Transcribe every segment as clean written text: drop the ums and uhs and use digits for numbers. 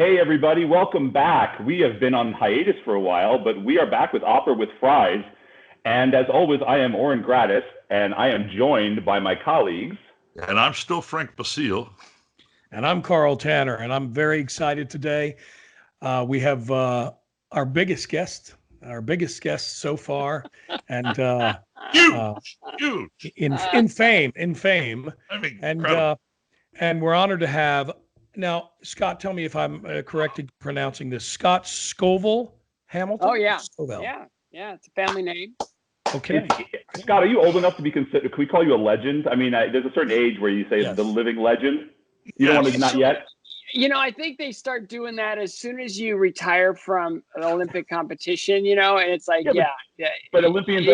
Hey, everybody, welcome back. We have been on hiatus for a while, but we are back with Opera with Fries. And as always, I am Oren Gratis, and I am joined by my colleagues. And I'm still Frank Basile. And I'm Carl Tanner, and I'm very excited today. We have our biggest guest so far, and huge in fame. I mean, And we're honored to have now Scott. Tell me if I'm correct in pronouncing this. Scott Scoville Hamilton. Oh yeah, Scoville. yeah. It's a family name. Okay. Scott, are you old enough to be considered? Can we call you a legend? I mean, there's a certain age where you say Yes. the living legend. You don't want to, not yet. You know, I think they start doing that as soon as you retire from an Olympic competition. You know, and it's like, yeah. But Olympians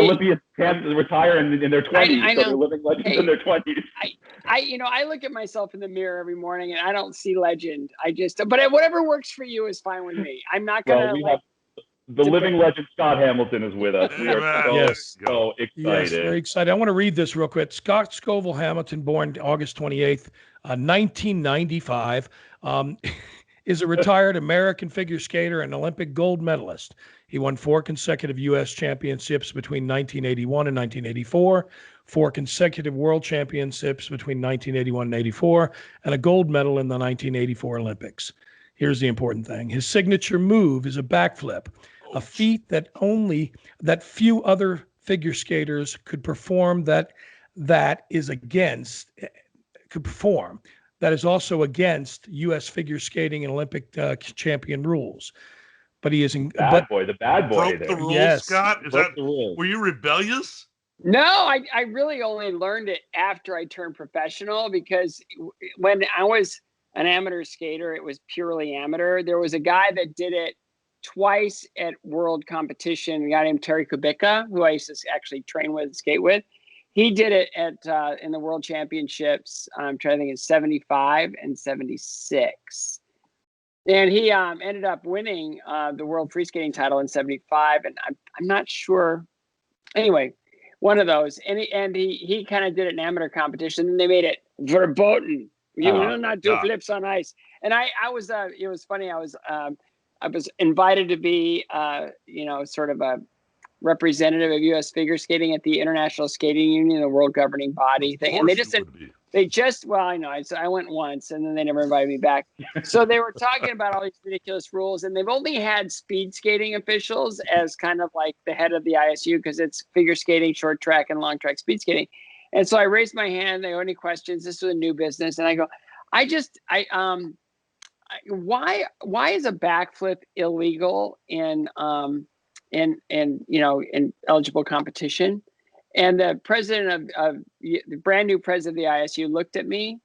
can't retire in their 20s, I so know. they're living legends in their 20s. I look at myself in the mirror every morning and I don't see legend. But whatever works for you is fine with me. I'm not gonna. The living legend Scott Hamilton is with us. We are so excited. Yes, very excited. I want to read this real quick. Scott Scoville Hamilton, born August 28th, 1995, is a retired American figure skater and Olympic gold medalist. He won 4 consecutive U.S. championships between 1981 and 1984, 4 consecutive world championships between 1981 and 84, and a gold medal in the 1984 Olympics. Here's the important thing. His signature move is a backflip, a feat that few other figure skaters could perform that is also against U.S. figure skating and Olympic champion rules. But he is the bad boy broke there. The rules, yes. Scott? Were you rebellious? No, I really only learned it after I turned professional, because when I was an amateur skater, it was purely amateur. There was a guy that did it twice at world competition, a guy named Terry Kubica, who I used to actually train with, skate with. He did it in the world championships. I'm trying to think, in 75 and 76. And he ended up winning the world free skating title in 75. And I'm not sure. Anyway, one of those. And he kind of did it in amateur competition. And they made it verboten. You will not do flips on ice. And I was, it was funny. I was invited to be, sort of a representative of U.S. figure skating at the International Skating Union, the world governing body thing. And I went once and then they never invited me back. So they were talking about all these ridiculous rules, and they've only had speed skating officials as kind of like the head of the ISU, because it's figure skating, short track, and long track speed skating. And so I raised my hand. They go, any questions? This was a new business. And I go, why is a backflip illegal in eligible competition? And the president of the brand new president of the ISU looked at me,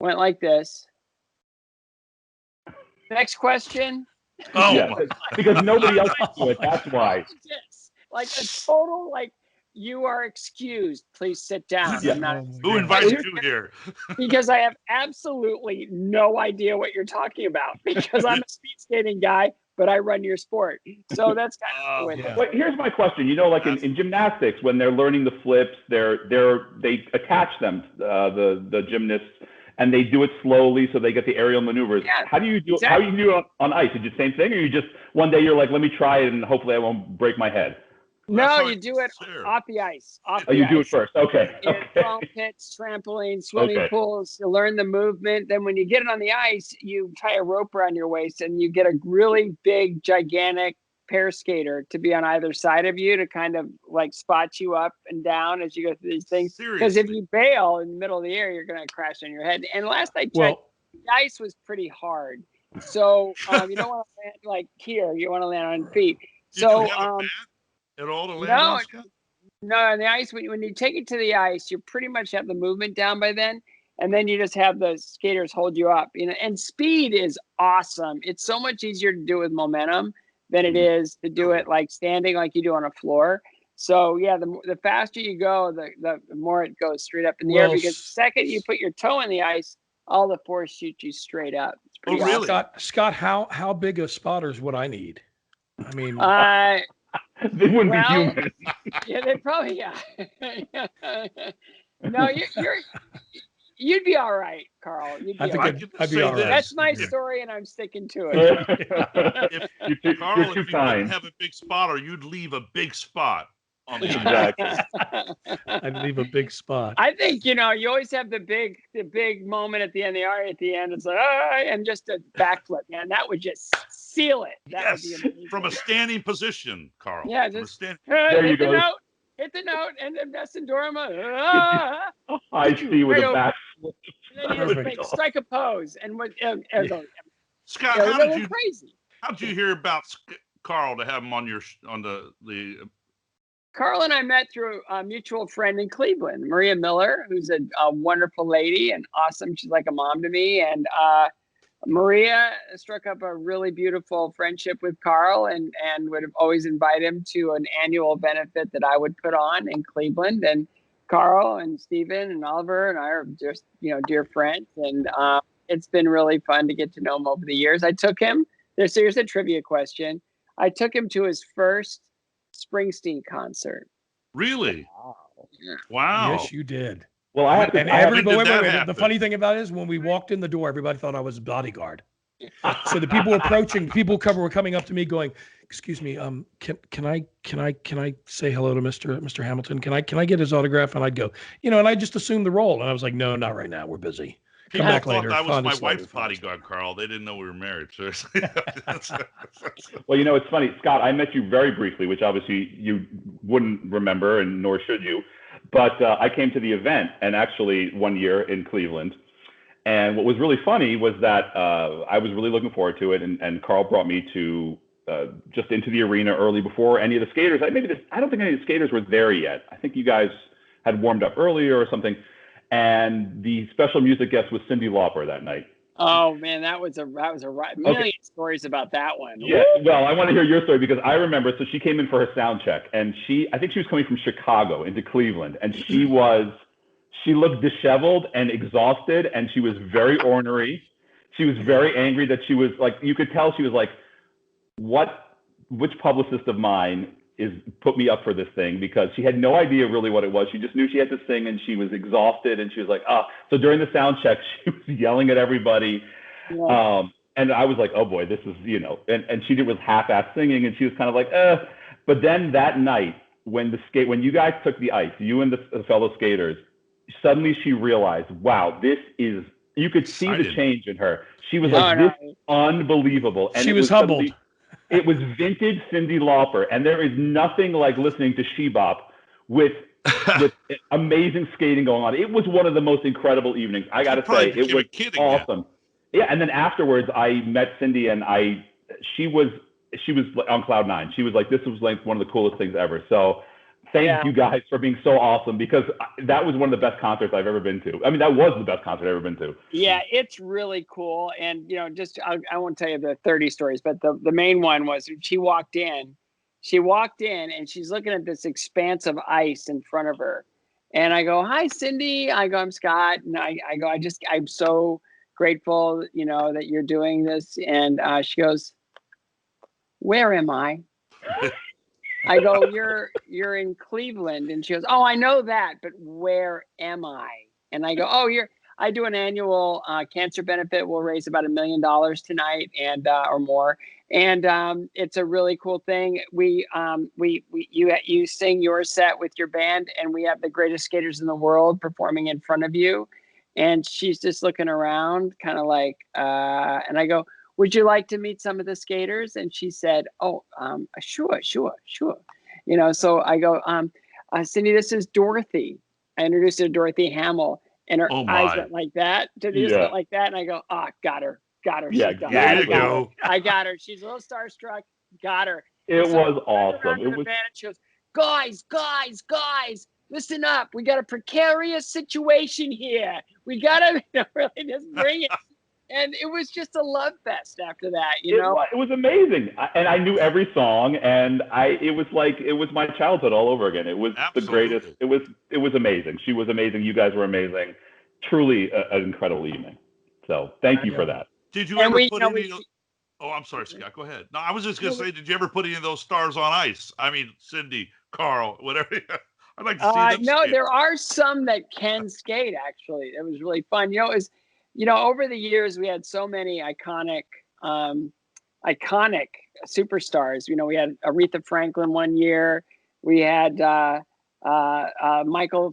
went like this. Next question. Oh, yeah, because nobody else can do it. That's why. Like a total, like, you are excused. Please sit down. Yeah. Who invited you here? Because I have absolutely no idea what you're talking about, because I'm a speed skating guy, but I run your sport. So that's kind of But here's my question. You know, like in gymnastics, when they're learning the flips, they attach them, the gymnasts, and they do it slowly so they get the aerial maneuvers. Yeah, how do you do? exactly. How do you do it on ice? Is it the same thing, or you just one day you're like, let me try it and hopefully I won't break my head? No, you do it off the ice. You do it first. Okay. In foam pits, trampoline, swimming pools, you learn the movement. Then when you get it on the ice, you tie a rope around your waist and you get a really big, gigantic pair skater to be on either side of you to kind of like spot you up and down as you go through these things. Because if you bail in the middle of the air, you're going to crash on your head. And last I checked, the ice was pretty hard. So you don't want to land like here. You want to land on feet. So at all to land no, on the ice, when you take it to the ice, you pretty much have the movement down by then, and then you just have the skaters hold you up. And speed is awesome. It's so much easier to do with momentum than it is to do it like standing like you do on a floor. So yeah, the faster you go, the more it goes straight up in the air, because the second you put your toe in the ice, all the force shoots you straight up. It's pretty awesome. Scott, how big of spotters would I need? I mean, they wouldn't be human. Yeah, they probably, No, You'd be all right, Carl. You'd be I think all right. I'd be all right. That's my story, and I'm sticking to it. Carl, if you kind. didn't have a big spotter, you'd leave a big spot on the Exactly. I'd leave a big spot. I think you always have the big moment at the end. At the end, it's like and just a backflip, man. That would just seal it. That would be amazing. From a standing position, Carl. Yeah, just there you go. Hit the note, and then Messendorma. I see with a back. And then you just strike a pose, and Scott, how did you hear about Carl to have him on the? Carl and I met through a mutual friend in Cleveland, Maria Miller, who's a wonderful lady and awesome. She's like a mom to me, and Maria struck up a really beautiful friendship with Carl and would have always invite him to an annual benefit that I would put on in Cleveland. And Carl and Stephen and Oliver and I are just, dear friends. And it's been really fun to get to know him over the years. I took him, here's a trivia question. I took him to his first Springsteen concert. Really? Wow. Yes, you did. Well, the funny thing about it is when we walked in the door, everybody thought I was a bodyguard. So the people were coming up to me going, "Excuse me, can I say hello to Mr. Hamilton? Can I get his autograph?" And I'd go, and I just assumed the role, and I was like, "No, not right now. We're busy. Come back later." I was my wife's bodyguard, Carl. They didn't know we were married. Seriously. Well, it's funny, Scott. I met you very briefly, which obviously you wouldn't remember, and nor should you. But I came to the event, and actually one year in Cleveland. And what was really funny was that I was really looking forward to it, and Carl brought me to just into the arena early before any of the skaters. I don't think any of the skaters were there yet. I think you guys had warmed up earlier or something. And the special music guest was Cyndi Lauper that night. Oh man, that was a million stories about that one. Yeah, well, I want to hear your story because I remember. So she came in for her sound check, and I think she was coming from Chicago into Cleveland, and she looked disheveled and exhausted, and she was very ornery. She was very angry that she was like, you could tell she was like, which publicist of mine put me up for this thing, because she had no idea really what it was. She just knew she had to sing, and she was exhausted, and she was like, so during the sound check, she was yelling at everybody. Yeah. And I was like, oh boy, this is, and she was half-ass singing, and she was kind of like, But then that night, when you guys took the ice, you and the fellow skaters, suddenly she realized, wow, you could see the change in her. She was this is unbelievable. And she was humbled. It was vintage Cyndi Lauper, and there is nothing like listening to She Bop with amazing skating going on. It was one of the most incredible evenings. I got to say, it was awesome. Yeah, and then afterwards, I met Cyndi, and she was on cloud nine. She was like, this was like one of the coolest things ever. So thank you guys for being so awesome, because that was one of the best concerts I've ever been to. I mean, that was the best concert I've ever been to. Yeah, it's really cool. And, I won't tell you the 30 stories, but the main one was she walked in and she's looking at this expanse of ice in front of her. And I go, "Hi, Cyndi." I go, "I'm Scott." And I go, I'm so grateful, that you're doing this. And she goes, "Where am I?" I go, you're in Cleveland. And she goes, "Oh, I know that, but where am I?" And I go, "Oh, I do an annual cancer benefit. We'll raise about $1 million tonight and or more. And it's a really cool thing. You sing your set with your band, and we have the greatest skaters in the world performing in front of you." And she's just looking around, kind of like, and I go, "Would you like to meet some of the skaters?" And she said, "Oh, sure. So I go, "Cyndi, this is Dorothy." I introduced her to Dorothy Hamill, and her eyes went like that. Went like that, and I go, got her. Yeah, there you go. I got her. She's a little starstruck. Got her. It was awesome. It was. She goes, guys, listen up. We got a precarious situation here. We gotta really just bring it. And it was just a love fest after that, It was amazing. And I knew every song, and it was my childhood all over again. It was the greatest. It was amazing. She was amazing. You guys were amazing. Truly an incredible evening. So thank you for that. Did you ever put any? Oh, I'm sorry, Scott. Go ahead. No, I was just going to say, did you ever put any of those stars on ice? I mean, Cyndi, Carl, whatever. I'd like to see them No, skate. there are some that can skate. Actually, it was really fun. Over the years we had so many iconic superstars. We had Aretha Franklin one year. We had Michael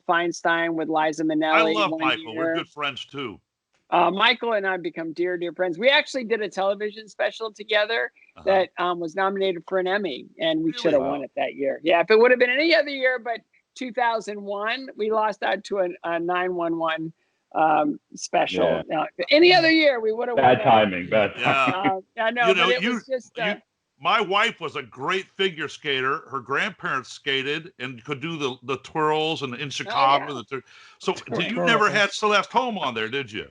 Feinstein with Liza Minnelli. I love one Michael. year. We're good friends too. Michael and I become dear friends. We actually did a television special together that was nominated for an Emmy, and we should have won it that year. Yeah, if it would have been any other year, but 2001, we lost out to a 911 special. Yeah. Now, any other year, we would have won. Bad timing. Bad timing. I know, but it was just. My wife was a great figure skater. Her grandparents skated and could do the twirls and in Chicago. So you never had Celeste Holm on there, did you?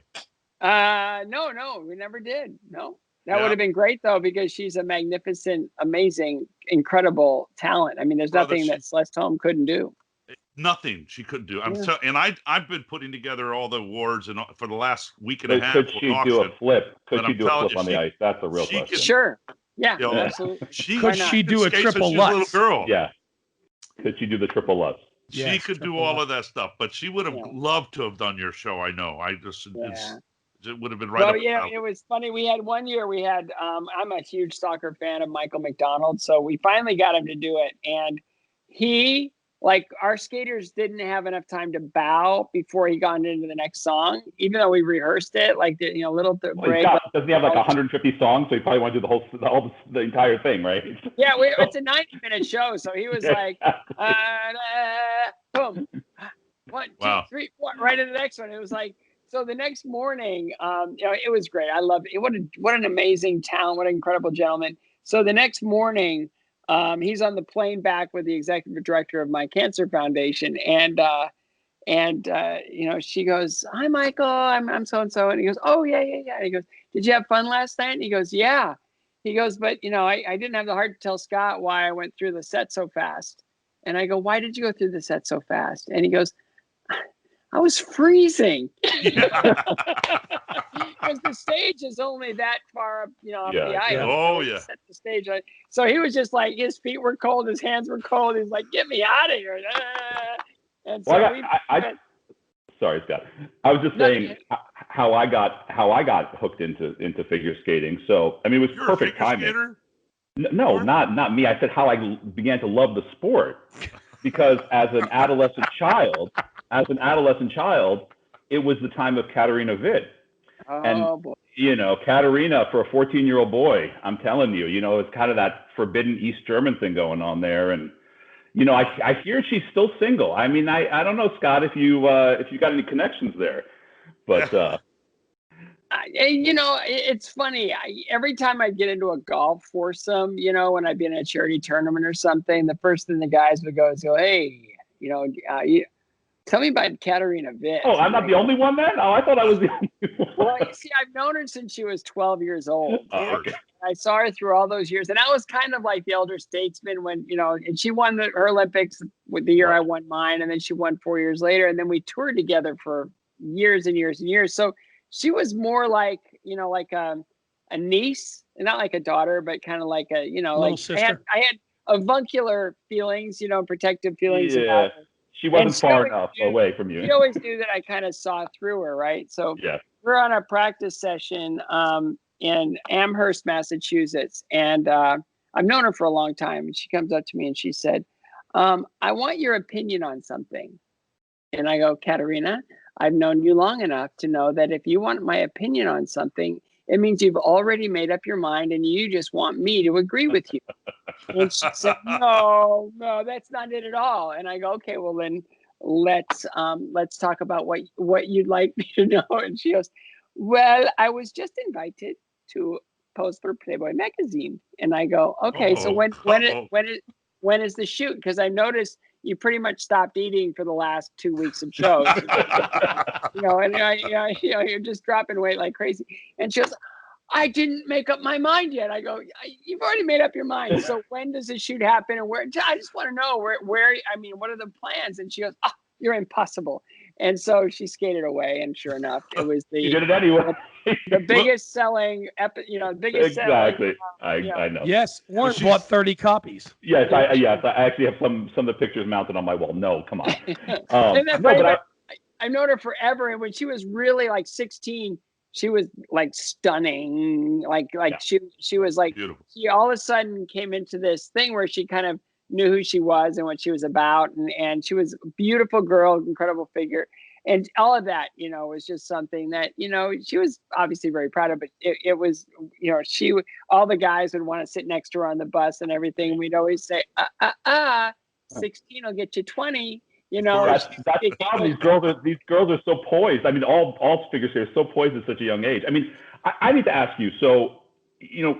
No, we never did. No, that would have been great though, because she's a magnificent, amazing, incredible talent. I mean, there's nothing that Celeste Holm couldn't do. Nothing she couldn't do. I've been putting together all the awards for the last week and a half. Could she do a flip? Could she do a flip on the ice? That's a real question. Sure. Yeah, absolutely. Could she do a triple Lutz? Little girl. Yeah. Could she do the triple Lutz? She could do all of that stuff, but she would have loved to have done your show. I know. It would have been right. Well, it was funny. We had one year. I'm a huge soccer fan of Michael McDonald, so we finally got him to do it, and he. Like, our skaters didn't have enough time to bow before he got into the next song, even though we rehearsed it, like the break. Doesn't he have like 150 songs? So he probably want to do the entire thing, right? Yeah, it's a 90-minute show, so he was like, boom, 1, 2, 3, 4, right into the next one. It was like, so the next morning, it was great. I loved it. What an amazing talent! What an incredible gentleman. So the next morning. He's on the plane back with the executive director of my cancer foundation, and she goes, "Hi, Michael, I'm so and so," and he goes, "Oh yeah." And he goes, "Did you have fun last night?" And he goes, "Yeah." He goes, "But I didn't have the heart to tell Scott why I went through the set so fast." And I go, "Why did you go through the set so fast?" And he goes, "I was freezing." Because the stage is only that far up, off the ice. Oh, yeah. Set the stage. So he was just like, his feet were cold, his hands were cold. He's like, "Get me out of here!" And so sorry, Scott. I was just saying how I got hooked into figure skating. So I mean, it was perfect timing. No, not me. I said how I began to love the sport, because as an adolescent child, it was the time of Katarina Witt. Boy. Katarina, for a 14-year-old boy, I'm telling you, it's kind of that forbidden East German thing going on there. And, I hear she's still single. I mean, I don't know, Scott, if you got any connections there, but, it's funny. Every time I get into a golf foursome, when I'd be in a charity tournament or something, the first thing the guys would go is, "Hey, tell me about Katarina Witt." Oh, I'm not the only one then? Oh, I thought I was the only one. Well, you see, I've known her since she was 12 years old. Oh, okay. I saw her through all those years. And I was kind of like the elder statesman when, and she won her Olympics with the year I won mine. And then she won 4 years later. And then we toured together for years and years and years. So she was more like, like a niece, not like a daughter, but kind of like a, little sister. I had avuncular feelings, protective feelings about her. She wasn't far enough away from you. She always knew that I kind of saw through her, right? So we're on a practice session in Amherst, Massachusetts, and I've known her for a long time. And she comes up to me and she said, "I want your opinion on something." And I go, "Katarina, I've known you long enough to know that if you want my opinion on something, it means you've already made up your mind and you just want me to agree with you." And she said, no, that's not it at all. And I go, "Okay, well then let's talk about what you'd like me to know." And she goes, "Well, I was just invited to pose for Playboy magazine." And I go, "Okay, so when is the shoot? Because I noticed you pretty much stopped eating for the last 2 weeks of shows." And you're just dropping weight like crazy. And she goes, "I didn't make up my mind yet." I go, "You've already made up your mind. So when does the shoot happen? And where? I just want to know where, what are the plans?" And she goes, "Oh, you're impossible." And so she skated away, and sure enough, it was You did it anyway. the biggest selling, biggest Exactly. selling. I know. Yes, Warren bought 30 copies. Yes, I actually have some of the pictures mounted on my wall. No, come on. Isn't that No, funny? but I've known her forever, and when she was really like 16, she was like stunning. She was like, Beautiful. she all of a sudden came into this thing where she kind of knew who she was and what she was about, and she was a beautiful girl, incredible figure, and all of that, was just something that she was obviously very proud of. But it was, all the guys would want to sit next to her on the bus and everything. We'd always say, 16 will get you 20. that's the problem. These girls are so poised. I mean, all figure skaters are so poised at such a young age. I mean, I need to ask you. So, you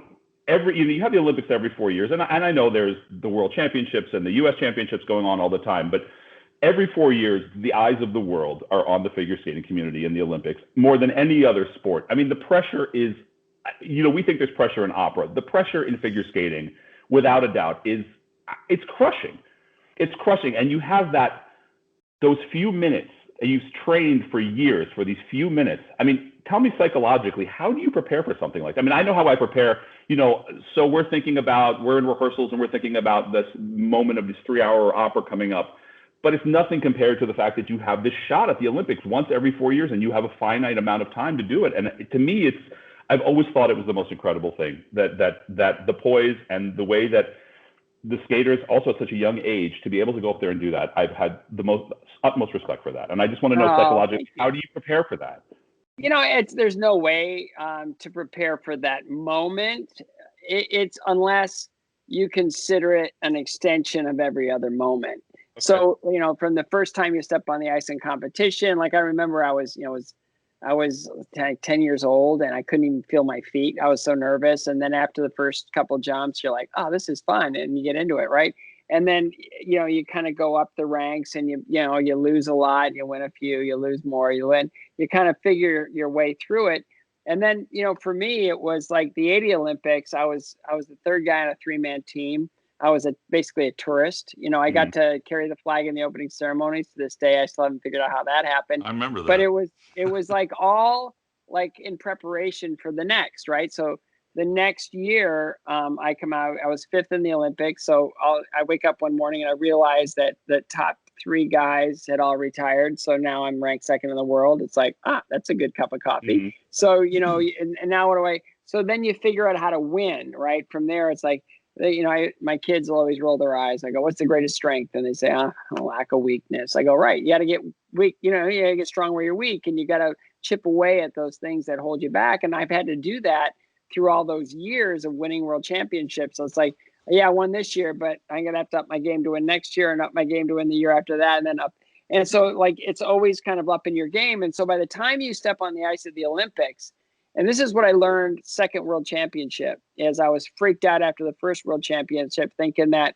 have the Olympics every 4 years, and I know there's the World Championships and the U.S. Championships going on all the time, but every 4 years, the eyes of the world are on the figure skating community in the Olympics more than any other sport. I mean, the pressure is, we think there's pressure in opera. The pressure in figure skating, without a doubt, it's crushing. It's crushing, and you have those few minutes, and you've trained for years for these few minutes. I mean, tell me psychologically, how do you prepare for something like that? I mean, I know how I prepare, so we're in rehearsals and we're thinking about this moment of this 3-hour opera coming up, but it's nothing compared to the fact that you have this shot at the Olympics once every 4 years and you have a finite amount of time to do it. And to me, I've always thought it was the most incredible thing that the poise and the way that the skaters, also at such a young age, to be able to go up there and do that, I've had the utmost respect for that. And I just want to know psychologically, how do you prepare for that? There's no way to prepare for that moment. It's unless you consider it an extension of every other moment. Okay. So, from the first time you step on the ice in competition, like I remember I was 10 years old and I couldn't even feel my feet. I was so nervous. And then after the first couple jumps, you're like, oh, this is fun. And you get into it, right? And then, you kind of go up the ranks and you lose a lot, you win a few, you lose more, you win, you kind of figure your way through it. And then, for me, it was like the 80 Olympics. I was the third guy on a 3-man team. I was basically a tourist. I got to carry the flag in the opening ceremonies. To this day, I still haven't figured out how that happened. I remember that. But it was like all like in preparation for the next, right? So the next year, I come out. I was 5th in the Olympics. So I wake up one morning and I realize that the top 3 guys had all retired. So now I'm ranked 2nd in the world. It's like, that's a good cup of coffee. Mm-hmm. So and now what do I? So then you figure out how to win, right? From there, it's like, my kids will always roll their eyes. I go, what's the greatest strength? And they say, lack of weakness. I go, right. You got to get weak. You got to get strong where you're weak, and you got to chip away at those things that hold you back. And I've had to do that through all those years of winning world championships. So it's like, I won this year, but I'm going to have to up my game to win next year and up my game to win the year after that. And then up. And so like, it's always kind of up in your game. And so by the time you step on the ice at the Olympics, and this is what I learned second world championship, is I was freaked out after the first world championship, thinking that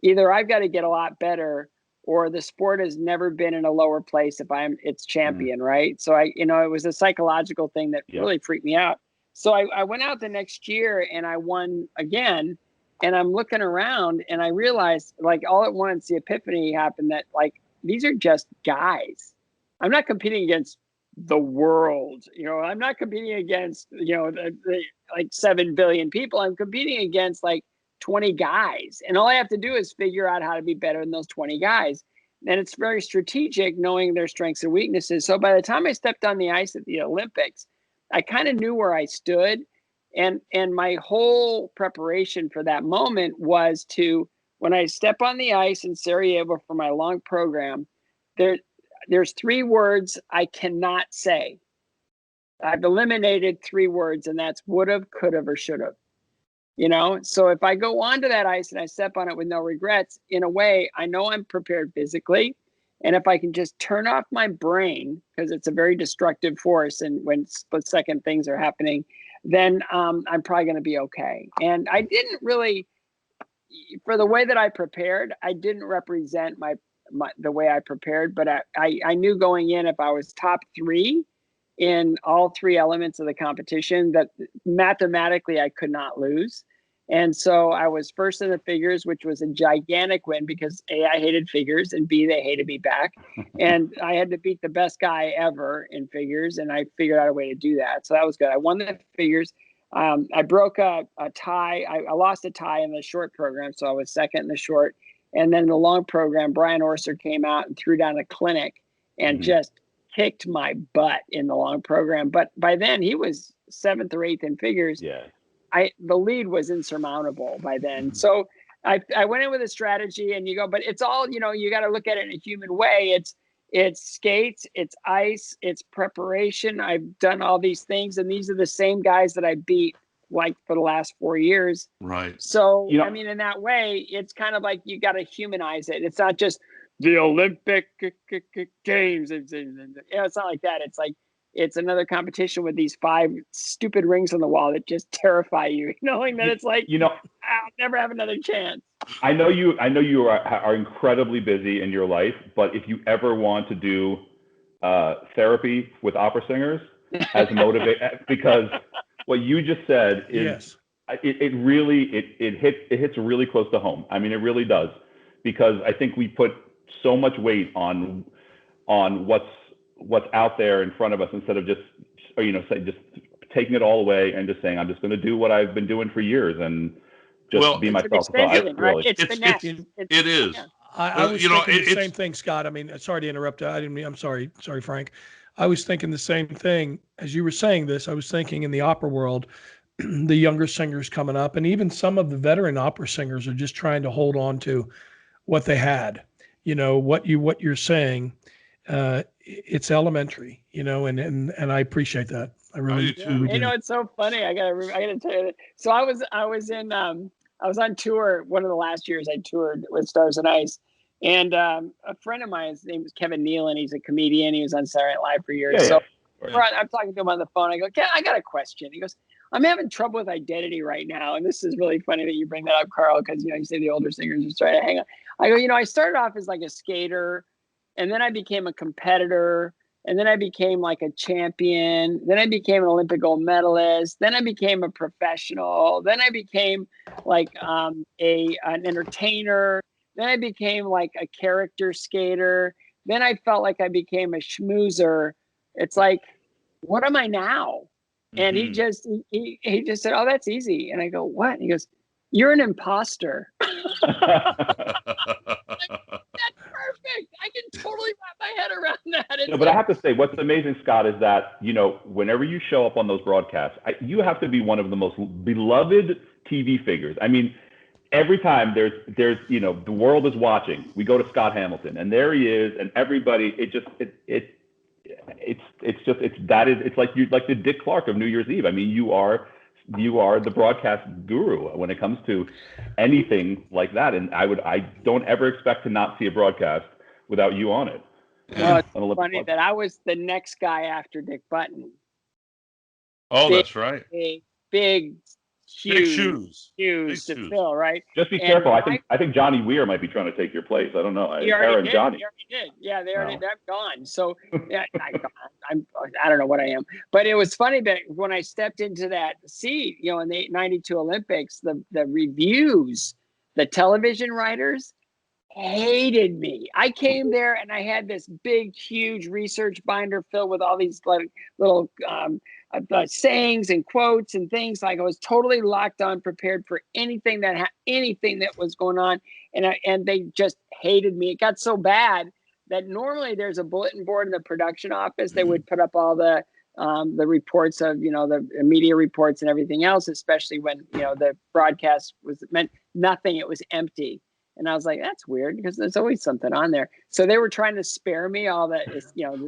either I've got to get a lot better or the sport has never been in a lower place if I'm its champion, right? So it was a psychological thing that really freaked me out. So I went out the next year and I won again, and I'm looking around and I realized, like, all at once the epiphany happened that, like, these are just guys. I'm not competing against the world, I'm not competing against, like 7 billion people. I'm competing against like 20 guys. And all I have to do is figure out how to be better than those 20 guys. And it's very strategic, knowing their strengths and weaknesses. So by the time I stepped on the ice at the Olympics, I kind of knew where I stood. And my whole preparation for that moment was to, when I step on the ice in Sarajevo for my long program, there's 3 words I cannot say. I've eliminated 3 words, and that's would've, could've, or should've. So if I go onto that ice and I step on it with no regrets, in a way, I know I'm prepared physically. And if I can just turn off my brain, because it's a very destructive force, and when split-second things are happening, then I'm probably going to be okay. And I didn't really, for the way that I prepared, I didn't represent the way I prepared, but I knew going in, if I was top 3 in all 3 elements of the competition, that mathematically I could not lose. And so I was first in the figures, which was a gigantic win because A, I hated figures, and B, they hated me back. And I had to beat the best guy ever in figures, and I figured out a way to do that. So that was good. I won the figures. I broke a tie. I lost a tie in the short program, so I was second in the short. And then the long program, Brian Orser came out and threw down a clinic and just kicked my butt in the long program. But by then he was 7th or 8th in figures. Yeah. The lead was insurmountable by then. So I went in with a strategy, and you go, but it's all, you got to look at it in a human way. It's skates, it's ice, it's preparation. I've done all these things, and these are the same guys that I beat like for the last 4 years. Right. So, I mean, in that way, it's kind of like you got to humanize it. It's not just the Olympic Games. It's not like that. It's like, it's another competition with these 5 stupid rings on the wall that just terrify you, knowing that it's like, I'll never have another chance. I know you are incredibly busy in your life, but if you ever want to do therapy with opera singers as motivate, because what you just said is, it hits really close to home. I mean, it really does, because I think we put so much weight on what's out there in front of us instead of just taking it all away and just saying, I'm just going to do what I've been doing for years and just be myself. It's finesse. It is. Yeah. I was thinking the same thing, Scott. I mean, sorry to interrupt. I'm sorry, Frank. I was thinking the same thing as you were saying this. I was thinking in the opera world, the younger singers coming up, and even some of the veteran opera singers are just trying to hold on to what they had. What you're saying. It's elementary, and I appreciate that. I really do. It's so funny. I gotta tell you that. So I was on tour. One of the last years I toured with Stars and Ice, and a friend of mine, his name is Kevin Nealon. He's a comedian. He was on Saturday Night Live for years. I'm talking to him on the phone. I go, I got a question. He goes, I'm having trouble with identity right now. And this is really funny that you bring that up, Carl, because you say the older singers are trying to hang on. I go, I started off as like a skater. And then I became a competitor, and then I became like a champion. Then I became an Olympic gold medalist. Then I became a professional. Then I became like an entertainer. Then I became like a character skater. Then I felt like I became a schmoozer. It's like, what am I now? And he just said, oh, that's easy. And I go, what? And he goes, you're an imposter. That's perfect. I can totally wrap my head around that. But I have to say, what's amazing, Scott, is that, whenever you show up on those broadcasts, you have to be one of the most beloved TV figures. I mean, every time there's the world is watching, we go to Scott Hamilton, and there he is, and everybody, it's like the Dick Clark of New Year's Eve. I mean, you are the broadcast guru when it comes to anything like that. And I don't ever expect to not see a broadcast without you on it. Well, it's funny that I was the next guy after Dick Button. Oh, that's right. Big shoes to fill, right? Just be careful. I think Johnny Weir might be trying to take your place. I don't know. He already did. Yeah, they've gone. So yeah, I don't know what I am. But it was funny that when I stepped into that seat, in the 92 Olympics, the reviews, the television writers hated me. I came there and I had this big, huge research binder filled with all these little sayings and quotes and things. Like I was totally locked on, prepared for anything that was going on, and they just hated me. It got so bad that normally there's a bulletin board in the production office. They would put up all the reports of the media reports and everything else, especially when the broadcast was meant nothing. It was empty. And I was like, that's weird because there's always something on there. So they were trying to spare me all that,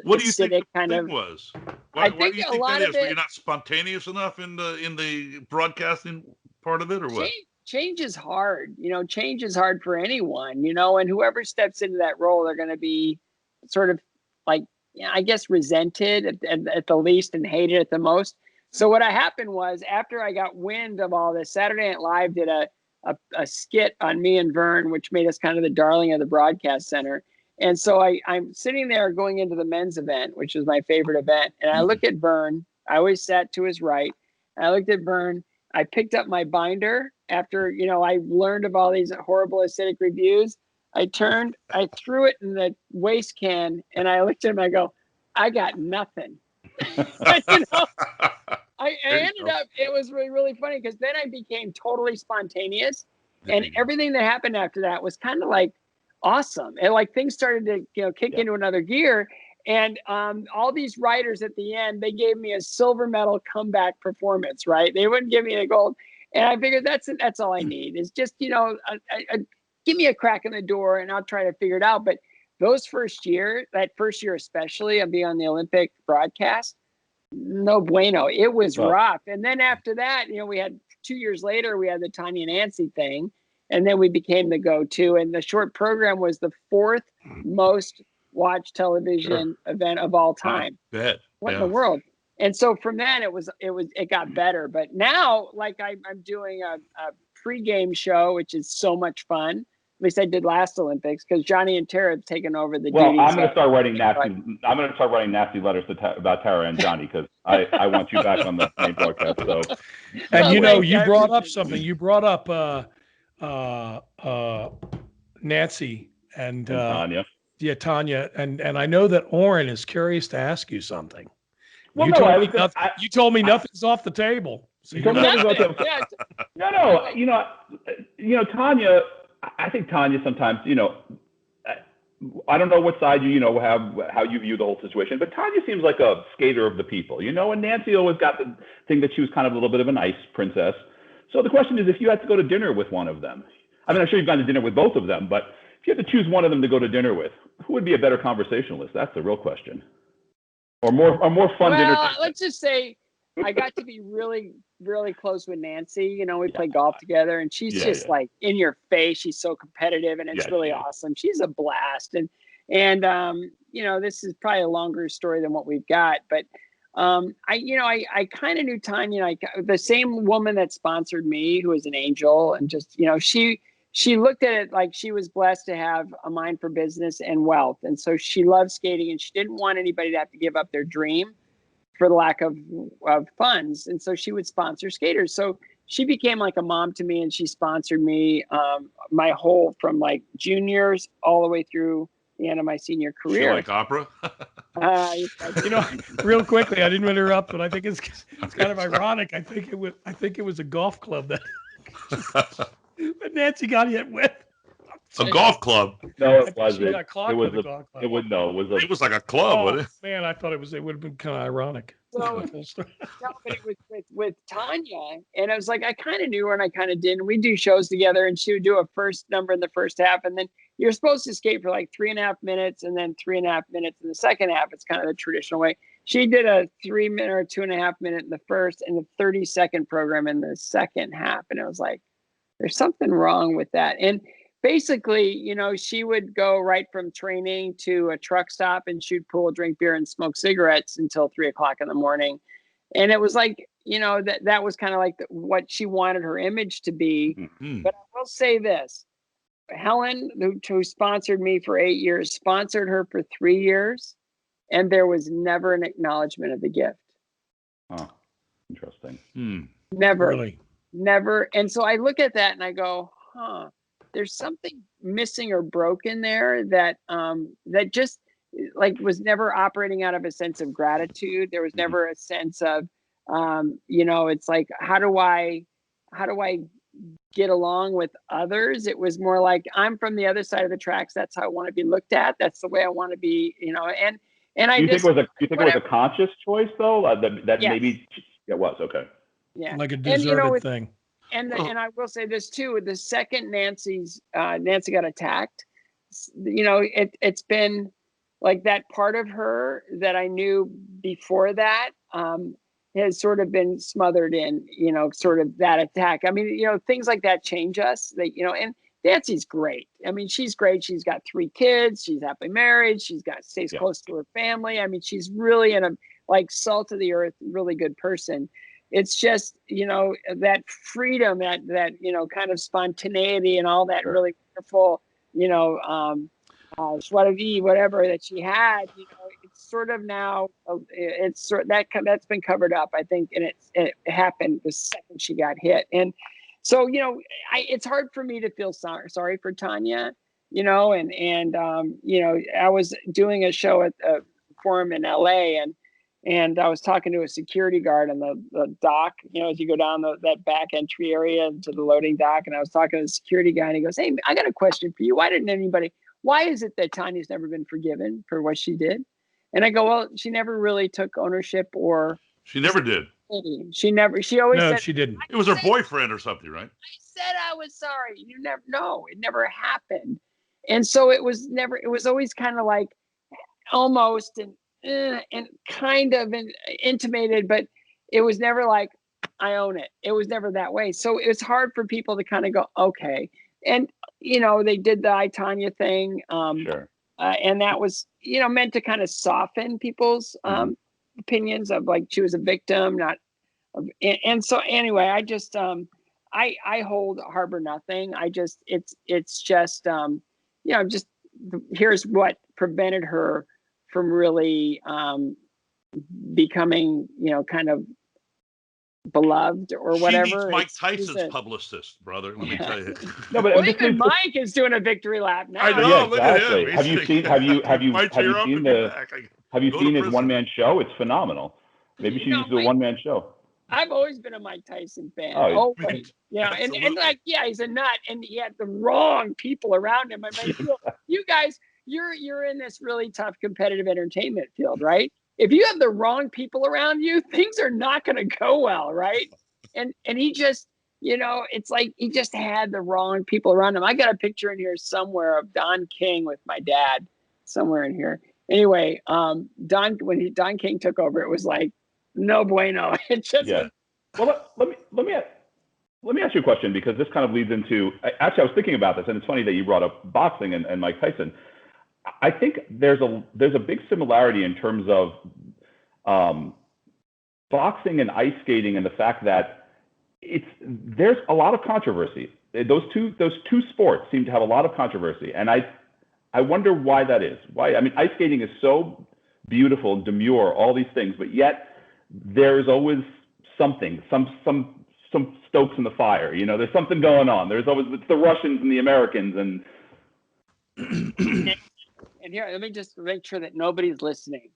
what do you think kind the of thing was? I think do you a think lot that of is? it. Were you not spontaneous enough in the broadcasting part of it, or what? Change is hard. Change is hard for anyone. And whoever steps into that role, they're going to be sort of like, I guess, resented at the least and hated at the most. So what happened was, after I got wind of all this, Saturday Night Live did a skit on me and Vern, which made us kind of the darling of the broadcast center. And so I'm sitting there going into the men's event, which was my favorite event. And I look at Vern. I always sat to his right. And I looked at Vern. I picked up my binder after, I learned of all these horrible acidic reviews, I threw it in the waste can, and I looked at him, I go, I got nothing. I ended up, it was really, really funny, because then I became totally spontaneous, and everything that happened after that was kind of like awesome. And like things started to, kick into another gear. And all these writers at the end, they gave me a silver medal comeback performance, right? They wouldn't give me the gold. And I figured that's all I need is just, give me a crack in the door and I'll try to figure it out. But that first year especially, of being on the Olympic broadcast, no bueno. It was rough. And then after that, we had 2 years later, we had the Tanya Nancy thing. And then we became the go-to. And the short program was the 4th most watched television event of all time. What in the world? And so from then it got better. But now, like I'm doing a pregame show, which is so much fun. At least I did last Olympics, because Johnny and Tara have taken over the duties. I'm going to start writing nasty letters about Tara and Johnny, because I want you back on the main broadcast. So, and you brought up something. You brought up Nancy and Tanya. Yeah, Tanya, and I know that Oren is curious to ask you something. Well, you told me nothing's off the table. So No. Tanya. I think Tanya sometimes, I don't know what side how you view the whole situation, but Tanya seems like a skater of the people, and Nancy always got the thing that she was kind of a little bit of an ice princess. So the question is, if you had to go to dinner with one of them, I mean, I'm sure you've gone to dinner with both of them, but if you had to choose one of them to go to dinner with, who would be a better conversationalist? That's the real question. Or more fun dinner. Well, let's just say I got to be really, really close with Nancy. We play golf together, and she's just like in your face. She's so competitive, and it's really awesome. She's a blast. And this is probably a longer story than what we've got, but I kind of knew Tanya, the same woman that sponsored me, who was an angel, and just, she looked at it like she was blessed to have a mind for business and wealth. And so she loved skating, and she didn't want anybody to have to give up their dream for the lack of funds. And so she would sponsor skaters. So she became like a mom to me, and she sponsored me my whole, from like juniors all the way through the end of my senior career. You like opera? Real quickly, I didn't interrupt, but I think it's kind of ironic. I think it was a golf club that Nancy got hit with. A golf club? No, it wasn't. She got clocked with a golf club. It was like a club, wasn't it? Man, I thought it would have been kind of ironic. So, but it was with Tanya, and I was like, I kind of knew her and I kind of didn't. We do shows together, and she would do a first number in the first half, and then you're supposed to skate for like 3.5 minutes, and then 3.5 minutes in the second half. It's kind of the traditional way. She did a 3 minute or 2.5 minute in the first, and a 30-second program in the second half, and it was like, there's something wrong with that. And basically, she would go right from training to a truck stop and shoot pool, drink beer, and smoke cigarettes until 3:00 in the morning. And it was like, that was kind of like what she wanted her image to be. Mm-hmm. But I will say this, Helen, who sponsored me for 8 years, sponsored her for 3 years, and there was never an acknowledgement of the gift. Oh, interesting. Never. Really? Never. And so I look at that and I go, there's something missing or broken there that just like was never operating out of a sense of gratitude. There was never a sense of, it's like, how do I get along with others? It was more like, I'm from the other side of the tracks. That's how I want to be looked at. That's the way I want to be, and I think just, it was a conscious choice though? That yes. Maybe it was, okay. Yeah. Like a deserved thing. And I will say this too, the second Nancy got attacked, it's been like that part of her that I knew before that has sort of been smothered in, sort of that attack. I mean, things like that change us, and Nancy's great. I mean, she's great. She's got 3 kids. She's happily married. Stays close to her family. I mean, she's really like salt of the earth, really good person. It's just, that freedom, that kind of spontaneity and all that really wonderful, joie de vivre, whatever that she had, it's sort of now, that's been covered up, I think, and it happened the second she got hit. And So, it's hard for me to feel sorry for Tanya, and I was doing a show at a forum in LA, and I was talking to a security guard on the dock, as you go down that back entry area to the loading dock. And I was talking to the security guy, and he goes, "Hey, I got a question for you. Why is it that Tanya's never been forgiven for what she did?" And I go, "Well, she never really took ownership or." She never did. She always said. She didn't. It was her boyfriend or something, right? I said I was sorry. It never happened. And so it was always kind of like almost and kind of intimated, but it was never like, I own it. It was never that way. So it was hard for people to kind of go, okay. And, they did the I, Tanya thing. Sure. And that was, meant to kind of soften people's opinions of like she was a victim, and so anyway, I just I harbor nothing. It's just just here's what prevented her from really becoming kind of beloved or whatever. She needs Mike Tyson's publicist, brother. Let me tell you. No, but even Mike is doing a victory lap now. I know. Yeah, Look exactly. at him. Have you seen his one-man show? It's phenomenal. Maybe she used a one-man show. I've always been a Mike Tyson fan. Oh, and like, he's a nut, and he had the wrong people around him. I mean, you guys, you're in this really tough competitive entertainment field, right? If you have the wrong people around you, things are not going to go well, right? And he just, it's like he just had the wrong people around him. I got a picture in here somewhere of Don King with my dad, somewhere in here. Anyway, when Don King took over, it was like, no bueno. It just Well, let me ask you a question, because this kind of leads into. Actually, I was thinking about this, and it's funny that you brought up boxing and Mike Tyson. I think there's a big similarity in terms of boxing and ice skating, and the fact that there's a lot of controversy. Those two sports seem to have a lot of controversy, and I wonder why that is. Why? I mean, ice skating is so beautiful and demure, all these things, but yet there's always something, some stokes in the fire. There's something going on. It's the Russians and the Americans and. And here, let me just make sure that nobody's listening.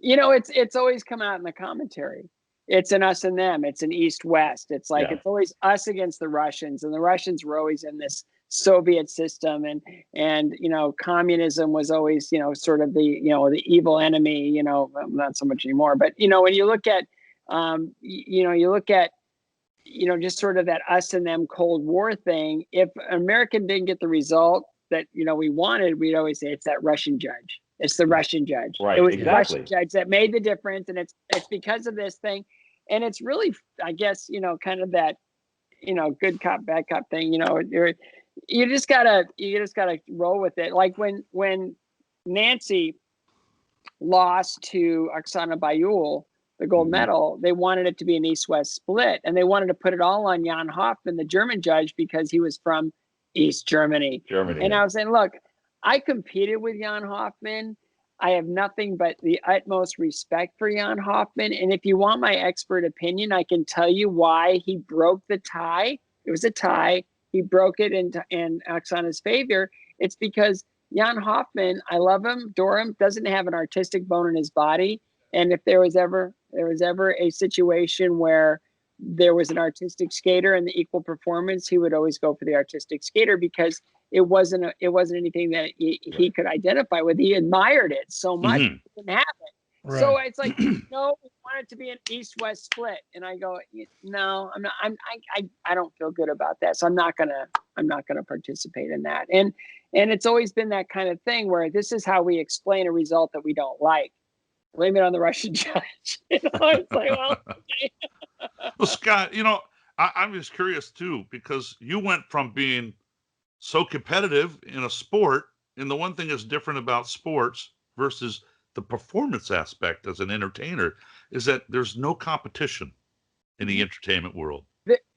It's always come out in the commentary. It's an us and them. It's an East-West. It's like It's always us against the Russians, and the Russians were always in this Soviet system, and communism was always sort of the the evil enemy. Not so much anymore, but when you look at just sort of that us and them Cold War thing. If American didn't get the result that we wanted, we'd always say it's that Russian judge. It's the Russian judge. Right, it was exactly. the Russian judge that made the difference, and it's because of this thing. And it's really, I guess, kind of that, good cop, bad cop thing. You just gotta roll with it. Like when Nancy lost to Oksana Bayul the gold medal, they wanted it to be an East-West split, and they wanted to put it all on Jan Hoffman, the German judge, because he was from East Germany. And I was saying, look, I competed with Jan Hoffman. I have nothing but the utmost respect for Jan Hoffman. And if you want my expert opinion, I can tell you why he broke the tie. It was a tie. He broke it in Oksana's favor. It's because Jan Hoffman, I love him, adore him, doesn't have an artistic bone in his body. And if there was ever a situation where there was an artistic skater and the equal performance, he would always go for the artistic skater, because it wasn't anything that he could identify with. He admired it so much, he didn't have it. Right. So it's like, no, we want it to be an East-West split, and I go, no, I'm not. I don't feel good about that, so I'm not gonna participate in that. And it's always been that kind of thing where this is how we explain a result that we don't like. Blame it on the Russian judge. It's like, well, okay. Well, Scott, I'm just curious too, because you went from being so competitive in a sport, and the one thing that's different about sports versus the performance aspect as an entertainer is that there's no competition in the entertainment world.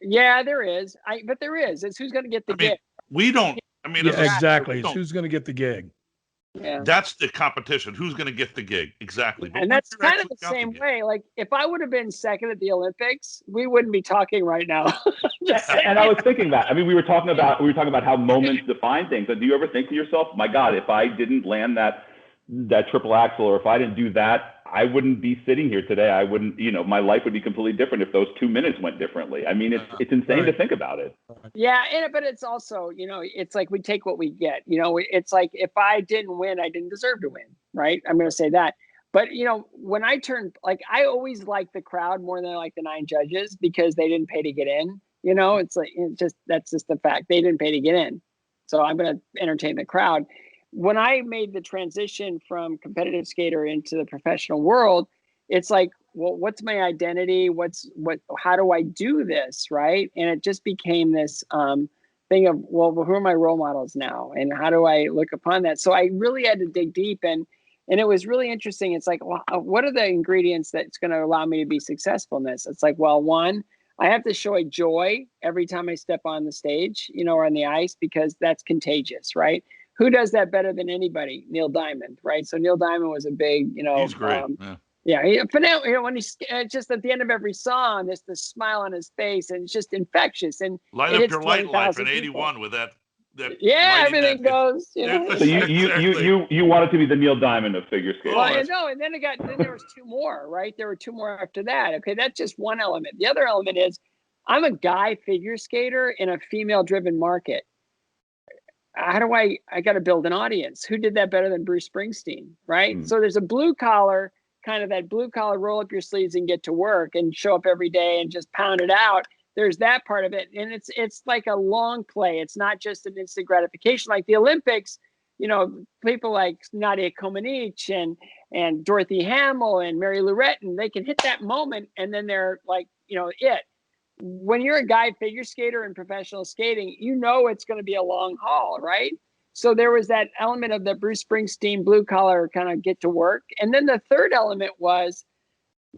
Yeah, there is. But there is. It's who's going to get the gig. We don't. exactly. It's who's going to get the gig. Yeah. That's the competition. Who's going to get the gig? Exactly. But And once that's you're kind of the actually got same gig- way. Like if I would have been second at the Olympics, we wouldn't be talking right now. Just saying. And I was thinking that. I mean, we were talking about how moments define things. And do you ever think to yourself, my God, if I didn't land that triple axel, or if I didn't do that, I wouldn't be sitting here today. I wouldn't, my life would be completely different if those 2 minutes went differently. I mean, it's insane to think about it. Yeah, but it's also, it's like we take what we get. It's like if I didn't win, I didn't deserve to win, right? I'm going to say that. But when I turned, like, I always liked the crowd more than I like the 9 judges because they didn't pay to get in. It's like that's just the fact. They didn't pay to get in, so I'm going to entertain the crowd. When I made the transition from competitive skater into the professional world, it's like, well, what's my identity? How do I do this? Right. And it just became this thing of, well, who are my role models now? And how do I look upon that? So I really had to dig deep, and it was really interesting. It's like, well, what are the ingredients that's going to allow me to be successful in this? It's like, well, one, I have to show joy every time I step on the stage, or on the ice, because that's contagious, right? Who does that better than anybody? Neil Diamond, right? So Neil Diamond was a big, he's great. When he's just at the end of every song, there's the smile on his face, and it's just infectious. And Light it up hits your light life in 20,000 '81 with that. Everything goes. So you wanted to be the Neil Diamond of figure skating. Well, and then there was 2 more, right? There were 2 more after that. Okay, that's just one element. The other element is I'm a guy figure skater in a female-driven market. How do I got to build an audience? Who did that better than Bruce Springsteen, right? So there's a blue collar, kind of that blue collar, roll up your sleeves and get to work and show up every day and just pound it out. There's that part of it. And it's like a long play. It's not just an instant gratification. Like the Olympics, people like Nadia Comaneci and Dorothy Hamill and Mary Lou Retton, they can hit that moment and then they're like, it. When you're a guy figure skater in professional skating, it's going to be a long haul, right? So there was that element of the Bruce Springsteen blue collar kind of get to work. And then the third element was,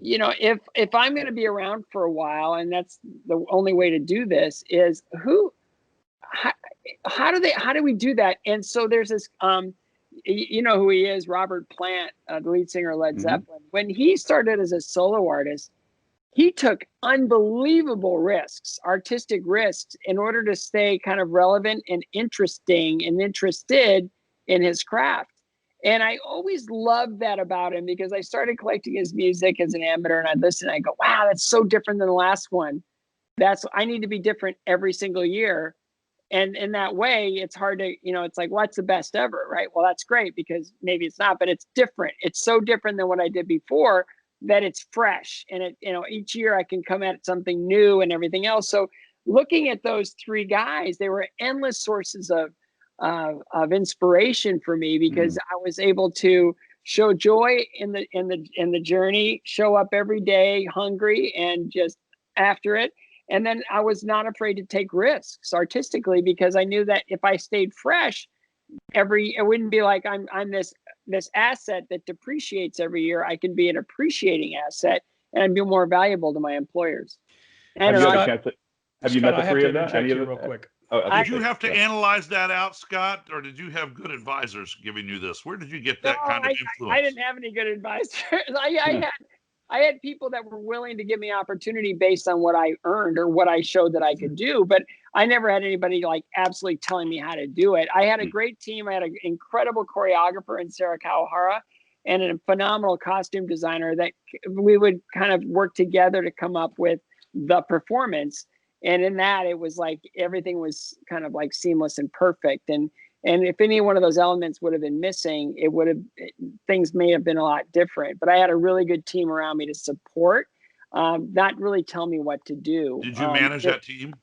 if I'm going to be around for a while, and that's the only way to do this, is how do we do that? And so there's this, who he is, Robert Plant, the lead singer of Led Zeppelin. When he started as a solo artist, he took unbelievable risks, artistic risks, in order to stay kind of relevant and interesting and interested in his craft. And I always loved that about him because I started collecting his music as an amateur, and I'd listen and I go, wow, that's so different than the last one. I need to be different every single year. And in that way, it's hard to, it's like, what's the best ever, right? Well, that's great because maybe it's not, but it's different. It's so different than what I did before that it's fresh. And each year I can come at something new and everything else. So looking at those 3 guys, they were endless sources of inspiration for me because I was able to show joy in the journey, show up every day hungry and just after it. And then I was not afraid to take risks artistically because I knew that if I stayed fresh, it wouldn't be like I'm this asset that depreciates every year. I can be an appreciating asset and I'd be more valuable to my employers. Have you met the 3 of them? Real quick. Did you have to analyze that out, Scott, or did you have good advisors giving you this? Where did you get that kind of influence? I didn't have any good advisors. I had people that were willing to give me opportunity based on what I earned or what I showed that I could do, but I never had anybody like absolutely telling me how to do it. I had a great team. I had an incredible choreographer in Sarah Kawahara and a phenomenal costume designer that we would kind of work together to come up with the performance. And in that, it was like everything was kind of like seamless and perfect. And if any one of those elements would have been missing, things may have been a lot different. But I had a really good team around me to support, not really tell me what to do. Did you manage that team?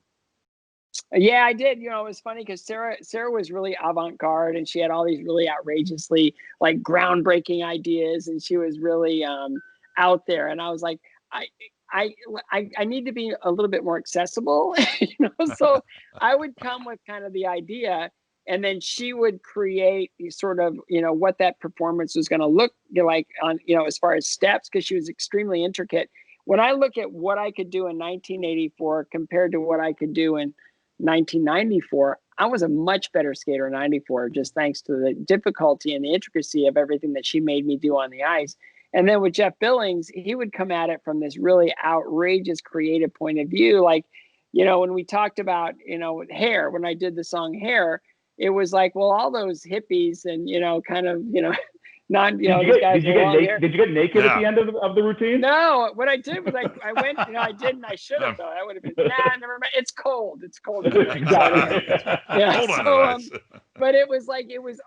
Yeah, I did. It was funny because Sarah was really avant-garde and she had all these really outrageously like groundbreaking ideas, and she was really out there. And I was like, I need to be a little bit more accessible, so I would come with kind of the idea, and then she would create sort of, what that performance was going to look like on, as far as steps, because she was extremely intricate. When I look at what I could do in 1984 compared to what I could do in 1994, I was a much better skater in 94, just thanks to the difficulty and the intricacy of everything that she made me do on the ice. And then with Jeff Billings, he would come at it from this really outrageous creative point of view. Like, when we talked about, Hair, when I did the song Hair, it was like, well, all those hippies and, kind of, not, Did you get naked at the end of the routine? No, what I did was I went, I didn't, I should have though. That would have been, never mind. It's cold. Yeah. Hold on. But it was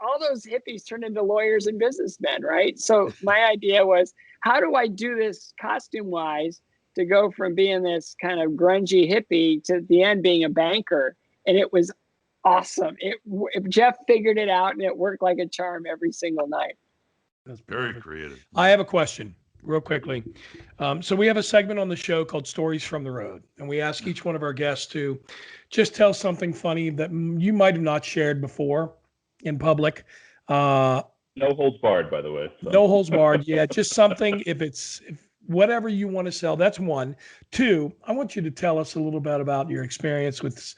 all those hippies turned into lawyers and businessmen, right? So my idea was, how do I do this costume wise to go from being this kind of grungy hippie to the end being a banker? And it was awesome. Jeff figured it out and it worked like a charm every single night. That's very creative. I have a question real quickly. So we have a segment on the show called Stories from the Road, and we ask each one of our guests to just tell something funny that you might have not shared before in public. No holds barred, by the way. So. No holds barred. Yeah, just something. If whatever you want to sell, that's one. Two, I want you to tell us a little bit about your experience with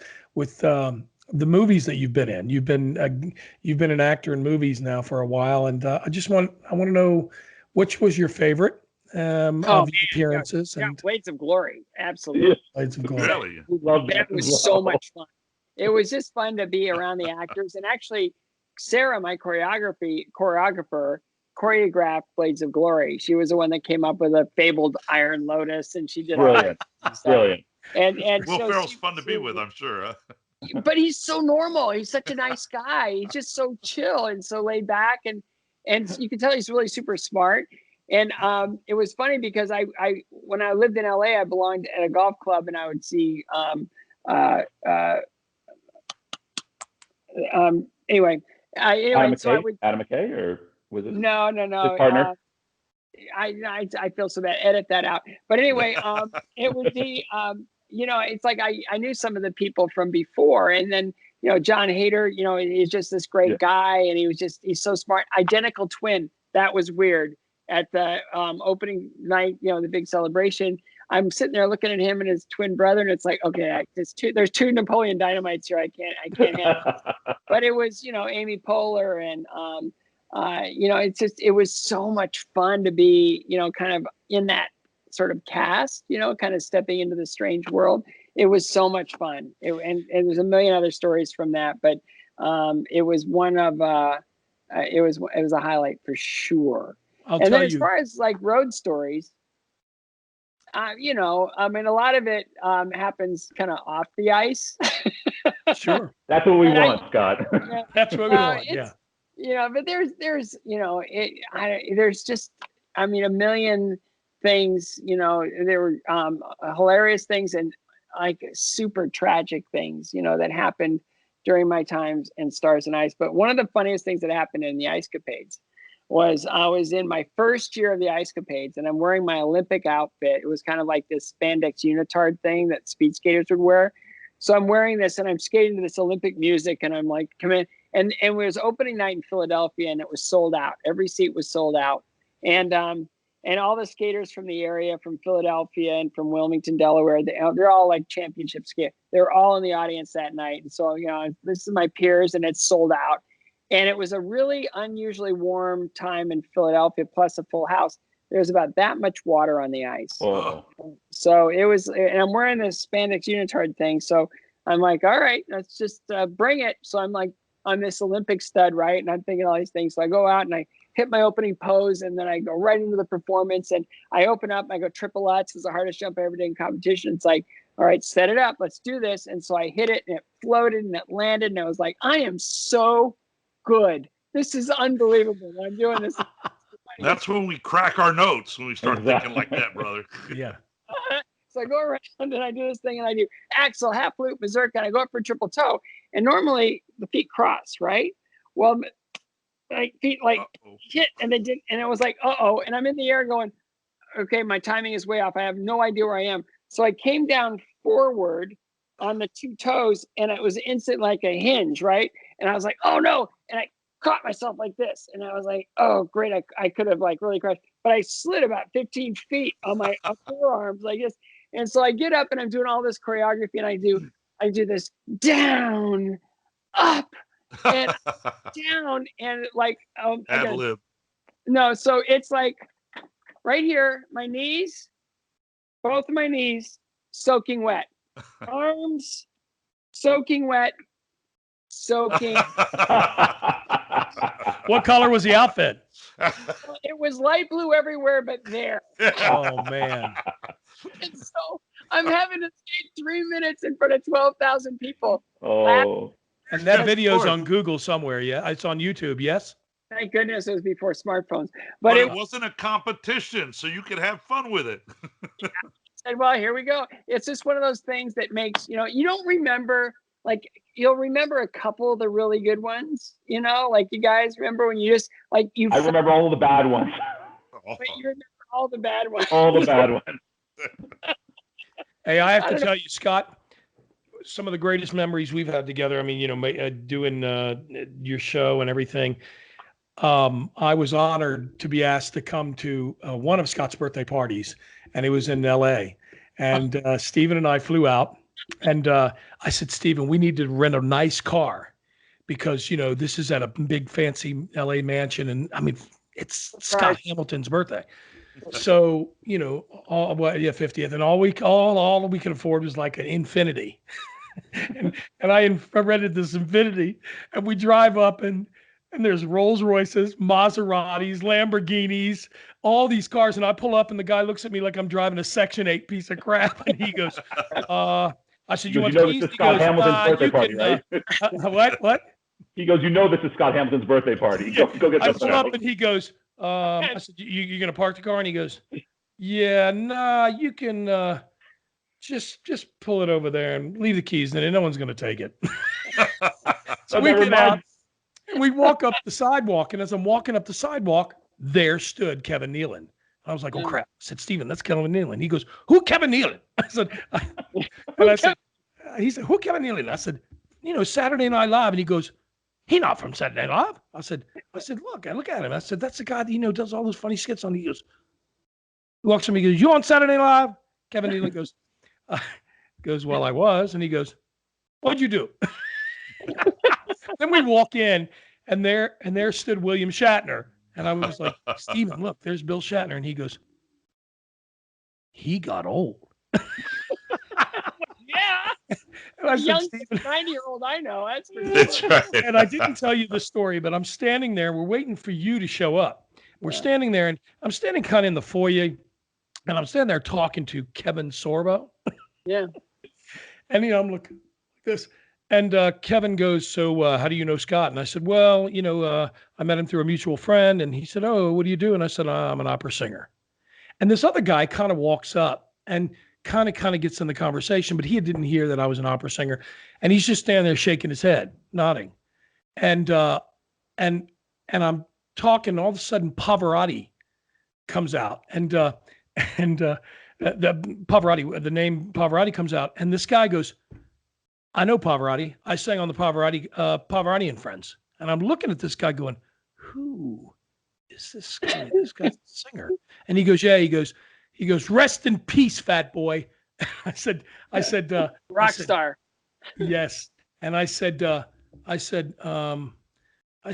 the movies that you've been in. You've been an actor in movies now for a while, and I want to know which was your favorite of the appearances. Yeah, and Blades of Glory, absolutely. Blades of Glory. Really? That was so much fun. It was just fun to be around the actors, and actually, Sarah, my choreographer, choreographed Blades of Glory. She was the one that came up with a fabled Iron Lotus, and she did brilliant. Brilliant. And Will so Ferrell's fun to be with, I'm sure. Huh? But he's so normal. He's such a nice guy. He's just so chill and so laid back, and you can tell he's really super smart. And it was funny because I when I lived in LA, I belonged at a golf club, and I would see anyway. Adam so McKay? Adam McKay, or was it? No. His partner? I feel so bad. Edit that out. But anyway, it would be it's like I knew some of the people from before, and then John Hader, he's just this great guy, and he's so smart. Identical twin. That was weird. At the opening night, the big celebration, I'm sitting there looking at him and his twin brother, and it's like, okay, there's two Napoleon Dynamites here. I can't handle it. But it was, Amy Poehler, and it was so much fun to be, kind of in that sort of cast, kind of stepping into the strange world. It was so much fun. And there's a million other stories from that, but it was one of it was a highlight for sure. And then as far as like road stories, a lot of it happens kind of off the ice. Sure. That's what we want, Scott. That's what we want. Yeah. But there's just, a million things, there were hilarious things and like super tragic things, that happened during my times in Stars and Ice. But one of the funniest things that happened in the Ice Capades was I was in my first year of the Ice Capades, and I'm wearing my Olympic outfit. It was kind of like this spandex unitard thing that speed skaters would wear. So I'm wearing this and I'm skating to this Olympic music, and I'm like, come in. And it was opening night in Philadelphia, and it was sold out. Every seat was sold out. And all the skaters from the area, from Philadelphia and from Wilmington, Delaware, they're all like championship skaters. They're all in the audience that night. And so, this is my peers, and it's sold out. And it was a really unusually warm time in Philadelphia, plus a full house. There's about that much water on the ice. Oh. So it was, and I'm wearing this spandex unitard thing. So I'm like, all right, let's just bring it. So I'm like, I'm this Olympic stud, right? And I'm thinking all these things. So I go out and I hit my opening pose, and then I go right into the performance, and I open up, I go triple Lutz. It's the hardest jump I ever did in competition. It's like, all right, set it up. Let's do this. And so I hit it, and it floated, and it landed. And I was like, I am so good. This is unbelievable. I'm doing this. That's when we crack our notes, when we start thinking like that, brother. Yeah. So I go around and I do this thing, and I do axel, half loop, mazurka, and I go up for triple toe. And normally the feet cross, right? Well, like feet like hit, and they did, and it was like, and I'm in the air going, okay, my timing is way off. I have no idea where I am. So I came down forward on the two toes, and it was instant like a hinge, right? And I was like, oh no. And I caught myself like this. And I was like, oh great. I could have like really crashed, but I slid about 15 feet on my forearms like this. And so I get up and I'm doing all this choreography, and I do I do this down, up, and down, and like Ad lib. no, so it's like right here, my knees, both of my knees soaking wet, arms soaking wet, soaking. What color was the outfit? It was light blue everywhere but there. Oh man. And so I'm having to skate 3 minutes in front of 12,000 people. Oh. And that Yes, video's of course. on Google somewhere. Yeah, it's on YouTube. Yes. Thank goodness it was before smartphones. But But it it wasn't a competition, so you could have fun with it. said, well, here we go. It's just one of those things that makes, you don't remember, like, you'll remember a couple of the really good ones, like you guys remember when you just, like, I remember all the bad ones. but you remember all the bad ones. All the bad ones. Hey, I have I to don't know. tell you, Scott, some of the greatest memories we've had together. I mean, doing your show and everything. I was honored to be asked to come to one of Scott's birthday parties, and it was in LA. And Stephen and I flew out, and I said, Stephen, we need to rent a nice car because, this is at a big fancy LA mansion. And I mean, it's Scott Hamilton's birthday. So, 50th, and all we could afford was like an Infinity. and I rented this Infinity, and we drive up and there's Rolls Royces, Maseratis, Lamborghinis, all these cars. And I pull up and the guy looks at me like I'm driving a Section 8 piece of crap. And he goes, I said, you want the keys? This is Scott Hamilton's birthday party, right? What? He goes, this is Scott Hamilton's birthday party. Go get I this. pull up and he goes, I said, you're going to park the car? And he goes, yeah, nah, you can just pull it over there and leave the keys in it. No one's going to take it. So we get out and we walk up the sidewalk. And as I'm walking up the sidewalk, there stood Kevin Nealon. I was like, oh, crap. I said, Stephen, that's Kevin Nealon. He goes, who Kevin Nealon? I said, he said, who Kevin Nealon? I said, Saturday Night Live. And he goes, he not from Saturday Night Live. I said, look at him. I said, that's the guy that, does all those funny skits on. He walks to me, he goes, you on Saturday Night Live? Kevin Nealon goes, well, I was. And he goes, what'd you do? Then we walk in and there stood William Shatner. And I was like, Steven, look, there's Bill Shatner. And he goes, he got old. Yeah. And I said, Young Steven, 90-year-old I know. That's for That's sure. right. and I didn't tell you the story, but I'm standing there. We're waiting for you to show up. We're standing there, and I'm standing kind of in the foyer, and I'm standing there talking to Kevin Sorbo. Yeah. And, I'm looking like this. And Kevin goes, so how do you know Scott? And I said, well, I met him through a mutual friend. And he said, oh, what do you do? And I said, I'm an opera singer. And this other guy kind of walks up and kind of gets in the conversation, but he didn't hear that I was an opera singer. And he's just standing there shaking his head, nodding. And I'm talking, all of a sudden Pavarotti comes out. And the Pavarotti, the name Pavarotti comes out. And this guy goes, I know Pavarotti. I sang on the Pavarotti and Friends. And I'm looking at this guy going, who is this guy? This guy's a singer. And he goes, yeah, he goes, rest in peace, fat boy. I said, Rock star. yes. And I said, and I'm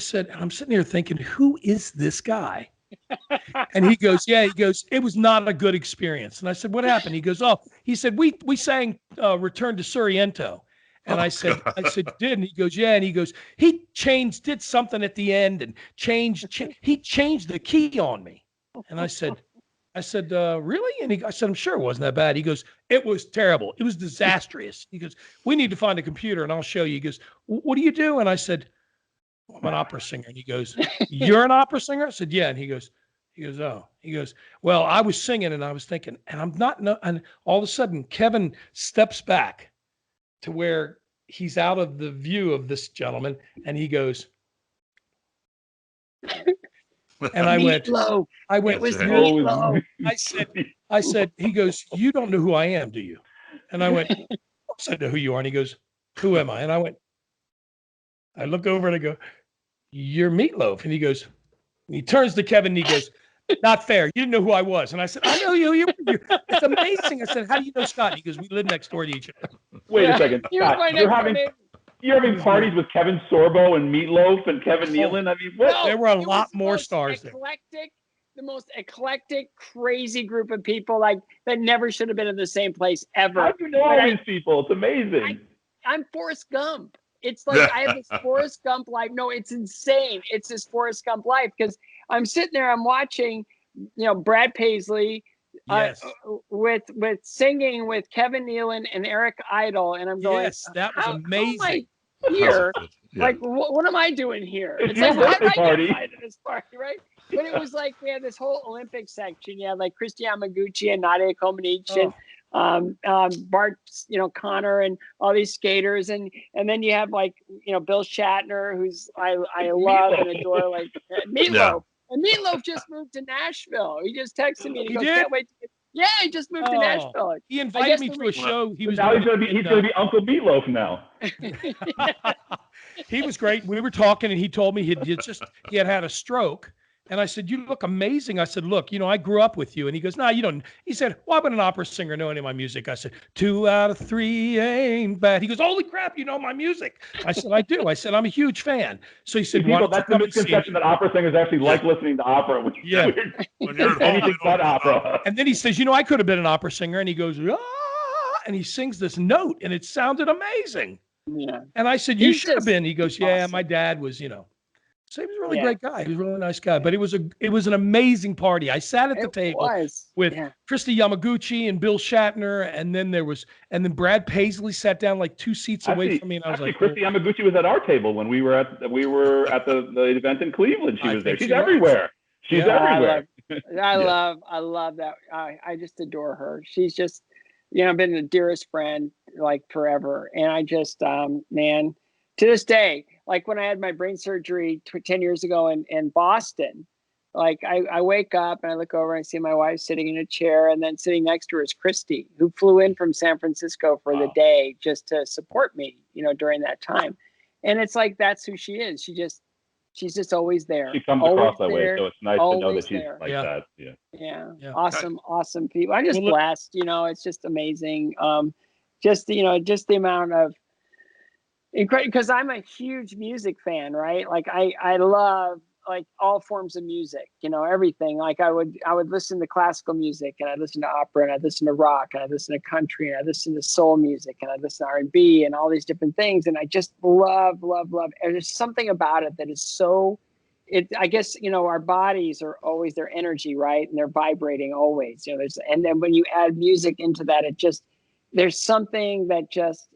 sitting here thinking, who is this guy? And he goes, it was not a good experience. And I said, what happened? He goes, he said, we sang Return to Sorrento. And I said, did? And he goes, yeah. And he goes, he did something at the end and he changed the key on me. And I said, really? And I said, I'm sure it wasn't that bad. He goes, it was terrible. It was disastrous. He goes, we need to find a computer and I'll show you. He goes, what do you do? And I said, I'm an opera singer. And he goes, you're an opera singer? I said, yeah. And he goes, oh. He goes, well, I was singing and I was thinking, and I'm not, and all of a sudden Kevin steps back to where he's out of the view of this gentleman. And he goes, and I went, It was Right. Meatloaf. I said, he goes, you don't know who I am, do you? And I went, of course I know who you are. And he goes, who am I? And I went, I look over and I go, you're Meatloaf. And he goes, he turns to Kevin and he goes, not fair. You didn't know who I was. And I said, I know you. It's amazing. I said, how do you know Scott? And he goes, we live next door to each other. Wait a second, He was Scott. my You're next door having neighbor. parties with Kevin Sorbo and Meatloaf and Kevin Nealon. I mean, what? No, There were a it was lot the more most stars there. the most eclectic, crazy group of people like that never should have been in the same place ever. How do you know all But these people? It's amazing. I'm Forrest Gump. It's like I have this Forrest Gump life. No, it's insane. It's this Forrest Gump life because I'm sitting there, I'm watching, Brad Paisley Yes. with singing with Kevin Nealon and Eric Idle, and I'm going, Yes, that was how am amazing. I here? Yeah. Like, what am I doing here? It's It's your like, why did birthday I get party. invited to this party, right? But it was like we had this whole Olympic section. You had like Christy Yamaguchi and Nadia Comaneci and Bart, Connor and all these skaters, and then you have like Bill Shatner, who's I love and adore, like Meatloaf. Yeah. And Meatloaf just moved to Nashville. He just texted me and he He goes, did? "Can't wait." Yeah, he just moved to Oh, Nashville. He I invited guess me the to a reason- show. He was Now he's doing gonna be Uncle Meatloaf now. He was great. We were talking, and he told me he had had a stroke. And I said, "You look amazing." I said, "Look, I grew up with you." And he goes, "No, you don't." He said, "Why would an opera singer know any of my music?" I said, 2 out of 3 ain't bad. He goes, "Holy crap, you know my music." I said, "I do." I said, "I'm a huge fan." So he said, "Why People, don't you that's the come and see me?" misconception that opera singers actually like listening to opera, which is Yeah. weird. When you're at home, Anything you but don't- opera. And then he says, "I could have been an opera singer." And he goes, "Ah," and he sings this note, and it sounded amazing. Yeah. And I said, "You He's should have just been." He goes, "Yeah, awesome. my dad was, So he was a really Yeah. great guy. He was a really nice guy. But it was an amazing party. I sat at the It table was. with Yeah. Christy Yamaguchi and Bill Shatner, and then Brad Paisley sat down like 2 seats away from me, and I was like, Christy Yamaguchi was at our table when we were at the event in Cleveland. She I was there. think She's she was. everywhere. She's Yeah. everywhere. I love that. I just adore her. She's just, been the dearest friend like forever. And I just, man, to this day, like when I had my brain surgery 10 years ago in Boston, like I wake up and I look over and I see my wife sitting in a chair, and then sitting next to her is Christy, who flew in from San Francisco for the day just to support me, during that time. And it's like, that's who she is. She's just always there. She comes always across that way, there, so it's nice to know always that she's there. like Yeah. that. Yeah. Yeah. Yeah. Awesome people. I'm just Well, look- blessed, it's just amazing. Just the amount of incredible, because I'm a huge music fan, right? Like I love like all forms of music, everything. Like I would listen to classical music, and I'd listen to opera, and I'd listen to rock, and I'd listen to country, and I'd listen to soul music, and I'd listen to R&B and all these different things. And I just love. And there's something about it that is so, I guess, our bodies are always their energy, right? And they're vibrating always, and then when you add music into that, there's something that just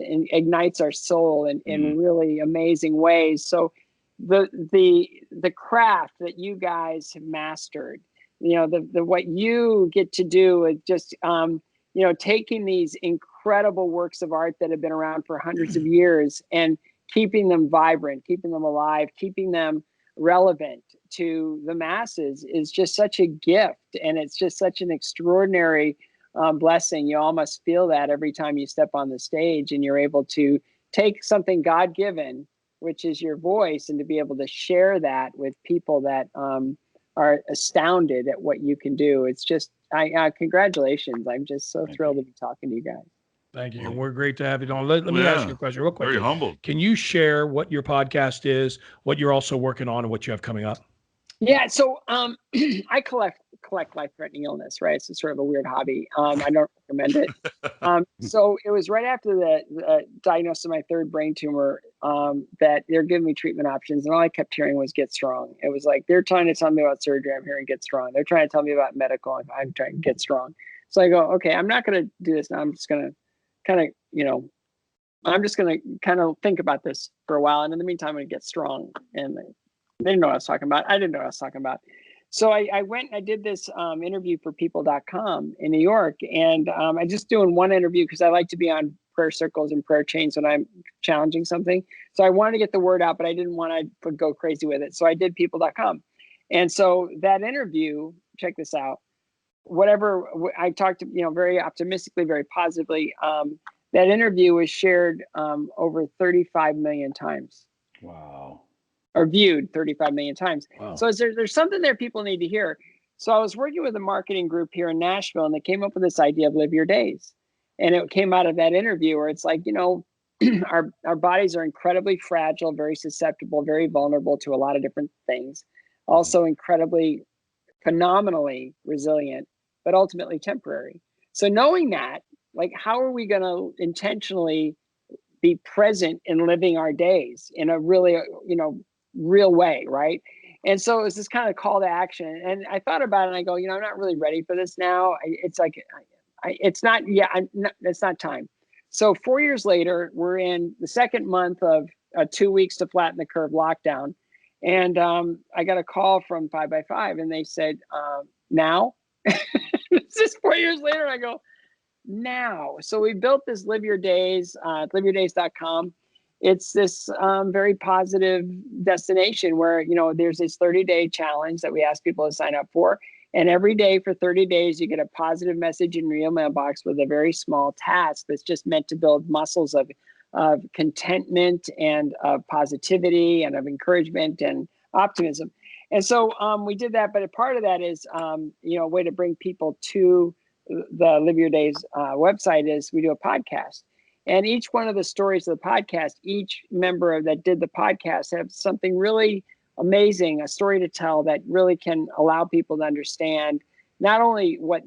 ignites our soul in really amazing ways. So the craft that you guys have mastered, the what you get to do is just taking these incredible works of art that have been around for hundreds of years and keeping them vibrant, keeping them alive, keeping them relevant to the masses is just such a gift, and it's just such an extraordinary blessing. You all must feel that every time you step on the stage and you're able to take something God-given, which is your voice, and to be able to share that with people that are astounded at what you can do. It's just, congratulations. I'm just so thrilled to be talking to you guys. Thank you. We're great to have you on. Let me ask you a question real quick. Very humbled. Can you share what your podcast is, what you're also working on, and what you have coming up? Yeah, so I collect life-threatening illness, right? It's sort of a weird hobby. I don't recommend it. So it was right after the diagnosis of my third brain tumor that they're giving me treatment options, and all I kept hearing was "Get Strong." It was like they're trying to tell me about surgery, I'm hearing "Get Strong." They're trying to tell me about medical, I'm trying to "Get Strong." So I go, okay, I'm not going to do this now. I'm just going to kind of think about this for a while, and in the meantime, I'm going to get strong. And they didn't know what I was talking about. I didn't know what I was talking about. So I went and I did this interview for people.com in New York. And I just doing one interview because I like to be on prayer circles and prayer chains when I'm challenging something. So I wanted to get the word out, but I didn't want to go crazy with it. So I did people.com. And so that interview, check this out, whatever I talked to, very optimistically, very positively. That interview was shared over 35 million times. Wow. Or viewed 35 million times. Wow. So there's something there people need to hear. So I was working with a marketing group here in Nashville, and they came up with this idea of Live Your Days. And it came out of that interview where it's like, our bodies are incredibly fragile, very susceptible, very vulnerable to a lot of different things. Also incredibly, phenomenally resilient, but ultimately temporary. So knowing that, like, how are we going to intentionally be present in living our days in a really, real way, right? And so it was this kind of call to action. And I thought about it and I go, I'm not really ready for this now. It's not time. So 4 years later, we're in the second month of 2 weeks to flatten the curve lockdown. And I got a call from 5x5 and they said, now? It's just 4 years later. And I go, now. So we built this Live Your Days, liveyourdays.com. It's this very positive destination where, there's this 30-day challenge that we ask people to sign up for. And every day for 30 days, you get a positive message in your mailbox with a very small task that's just meant to build muscles of contentment and of positivity and of encouragement and optimism. And so we did that. But a part of that is, a way to bring people to the Live Your Days website is we do a podcast. And each one of the stories of the podcast, each member that did the podcast have something really amazing, a story to tell that really can allow people to understand not only what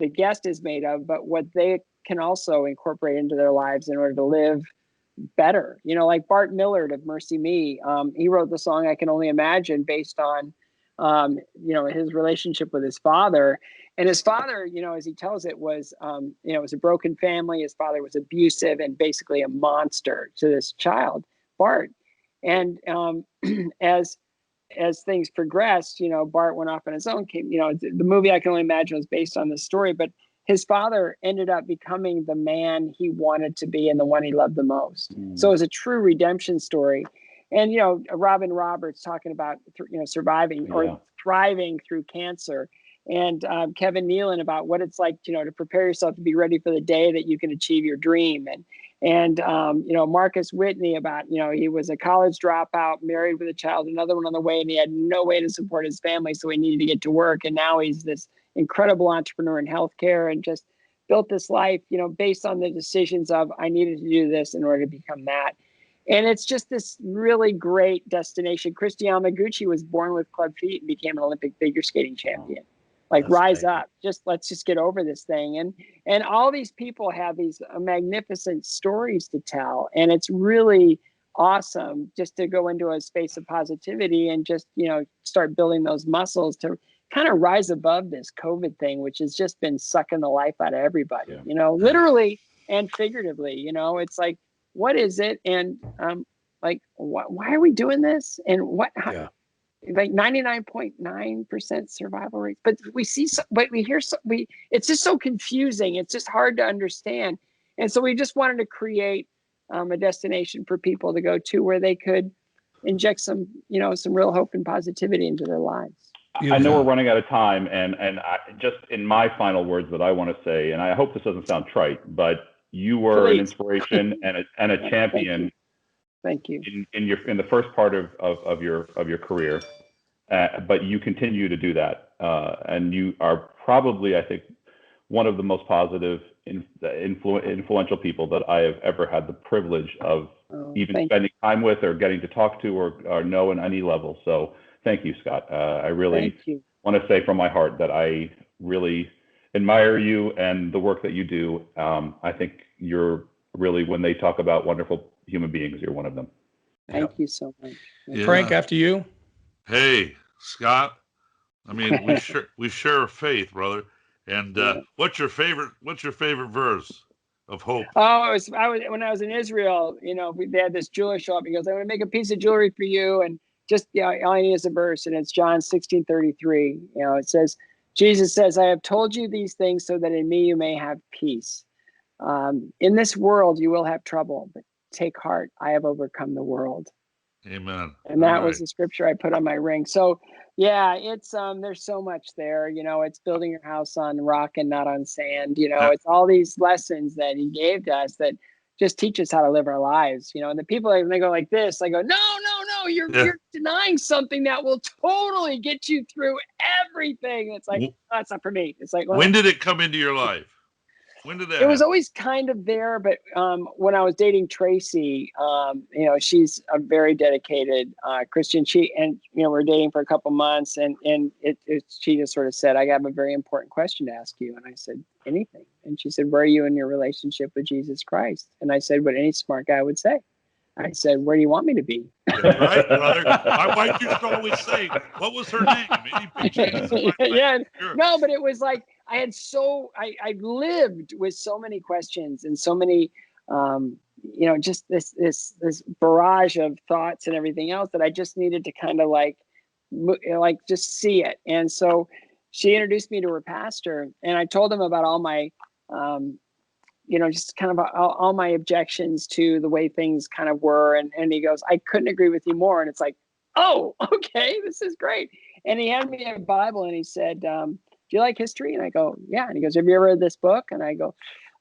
the guest is made of, but what they can also incorporate into their lives in order to live better. Like Bart Millard of Mercy Me, he wrote the song I Can Only Imagine based on, his relationship with his father. And his father, as he tells it, was, it was a broken family. His father was abusive and basically a monster to this child, Bart. And as things progressed, Bart went off on his own. The movie I Can Only Imagine was based on this story, but his father ended up becoming the man he wanted to be and the one he loved the most. So it was a true redemption story. And, Robin Roberts talking about, surviving or thriving through cancer. And Kevin Nealon about what it's like, to prepare yourself to be ready for the day that you can achieve your dream. And Marcus Whitney about, he was a college dropout, married with a child, another one on the way, and he had no way to support his family. So he needed to get to work. And now he's this incredible entrepreneur in healthcare and just built this life, based on the decisions of, I needed to do this in order to become that. And it's just this really great destination. Kristi Yamaguchi was born with club feet and became an Olympic figure skating champion. Like, rise up, let's just get over this thing. And all these people have these magnificent stories to tell. And it's really awesome just to go into a space of positivity and just, start building those muscles to kind of rise above this COVID thing, which has just been sucking the life out of everybody, literally and figuratively. It's like, what is it? And why are we doing this? And like 99.9% survival rates, but it's just so confusing. It's just hard to understand. And so we just wanted to create a destination for people to go to where they could inject some real hope and positivity into their lives. I know we're running out of time, and I, just in my final words that I want to say, and I hope this doesn't sound trite, but you were an inspiration and a champion. Thank you. In the first part of your career, but you continue to do that, and you are probably, I think, one of the most positive, influential people that I have ever had the privilege of spending time with, or getting to talk to, or know on any level. So thank you, Scott. I really want to say from my heart that I really admire you and the work that you do. I think you're really, when they talk about wonderful human beings, you're one of them. Thank you so much. Yeah. Frank, after you. Hey, Scott. I mean, we share a faith, brother. And what's your favorite verse of hope? Oh, when I was in Israel, they had this jeweler show up. He goes, "I'm going to make a piece of jewelry for you," and just all I need is a verse, and it's John 16:33. It says, Jesus says, "I have told you these things so that in me you may have peace. In this world you will have trouble, but take heart, I have overcome the world." Amen. And that was the scripture I put on my ring. So yeah, it's there's so much there. It's building your house on rock and not on sand. It's all these lessons that he gave to us that just teach us how to live our lives. And the people, when they go like this, I go, no, you're denying something that will totally get you through everything. It's like, that's not for me. It's like, when did it come into your life? When did that It was happen? always kind of there, but when I was dating Tracy, she's a very dedicated Christian. We're dating for a couple months, and she just sort of said, "I have a very important question to ask you." And I said, "Anything." And she said, "Where are you in your relationship with Jesus Christ?" And I said, "What any smart guy would say." I said, "Where do you want me to be?" Yeah, right, brother. My wife used to always say, "What was her name?" Yeah, Sure. no, but it was like I lived with so many questions and so many, just this barrage of thoughts and everything else that I just needed to kind of like just see it. And so she introduced me to her pastor, and I told him about all my, just kind of all my objections to the way things kind of were. And he goes, "I couldn't agree with you more." And it's like, oh, okay, this is great. And he handed me a Bible and he said, "Do you like history?" And I go, "Yeah." And he goes, "Have you ever read this book?" And I go,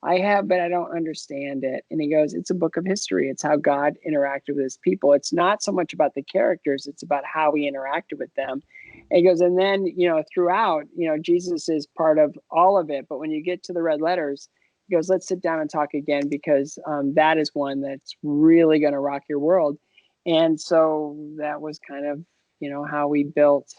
"I have, but I don't understand it." And he goes, "It's a book of history. It's how God interacted with his people. It's not so much about the characters, it's about how he interacted with them." And he goes, and then, throughout, Jesus is part of all of it. But when you get to the red letters, he goes, "Let's sit down and talk again, because that is one that's really going to rock your world." And so that was kind of, how I built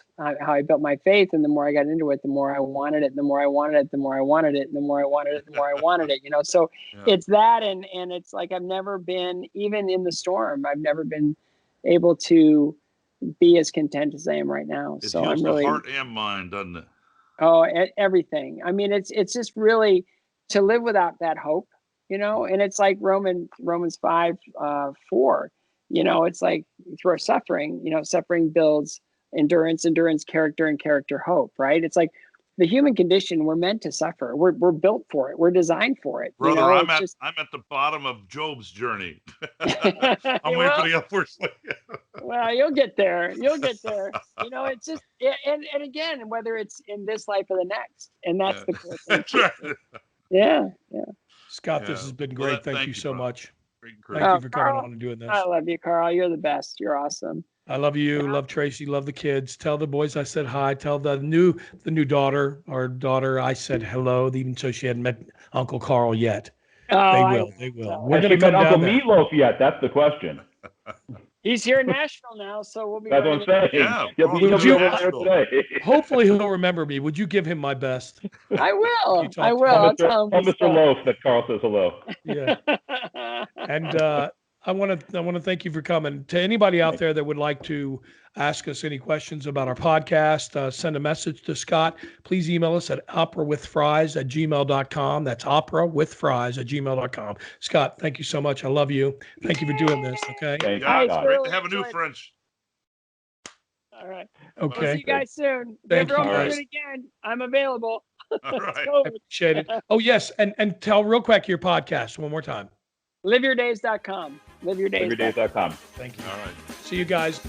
my faith. And the more I got into it, the more I wanted it, the more I wanted it, the more I wanted it, and the more I wanted it, the more I wanted it, So Yeah. it's that. And it's like, I've never been, even in the storm, I've never been able to be as content as I am right now. It So heals I'm really, the heart and mind, doesn't it? oh, everything. I mean, it's just really to live without that hope, and it's like Romans 5:4, it's like through suffering, suffering builds endurance, character, and character hope, right? It's like the human condition, we're meant to suffer. We're built for it. We're designed for it. Brother, I'm at the bottom of Job's journey. I'm waiting for the upward swing. Well, you'll get there. It's just, and again, whether it's in this life or the next, and that's the cool thing. That's right. Yeah. Scott, this has been great. Thank you so much. Thank you for coming on and doing this. I love you, Carl. You're the best. You're awesome. I love you. Love Tracy. Love the kids. Tell the boys I said hi. Tell the new daughter, our daughter, I said hello, even though she hadn't met Uncle Carl yet. Oh, They will. We're going to come Uncle Meatloaf yet? That's the question. He's here in Nashville now, so we'll be. That's what I'm saying. Yeah, he'll be over there today. Hopefully he'll remember me. Would you give him my best? I will. Tell Mr. Loaf that Carl says hello. Yeah. And I want to thank you for coming. To anybody out there that would like to ask us any questions about our podcast, send a message to Scott. Please email us at operawithfries@gmail.com. That's operawithfries@gmail.com. Scott, thank you so much. I love you. Thank you for doing this. Okay. Yeah, great to have a new friend. All right. Okay. We'll see you guys soon. Thank you, guys. Again, I'm available. All right. I appreciate it. Oh, yes. And tell real quick your podcast one more time. Liveyourdays.com. Liveyourdays.com. Thank you. All right. See you guys.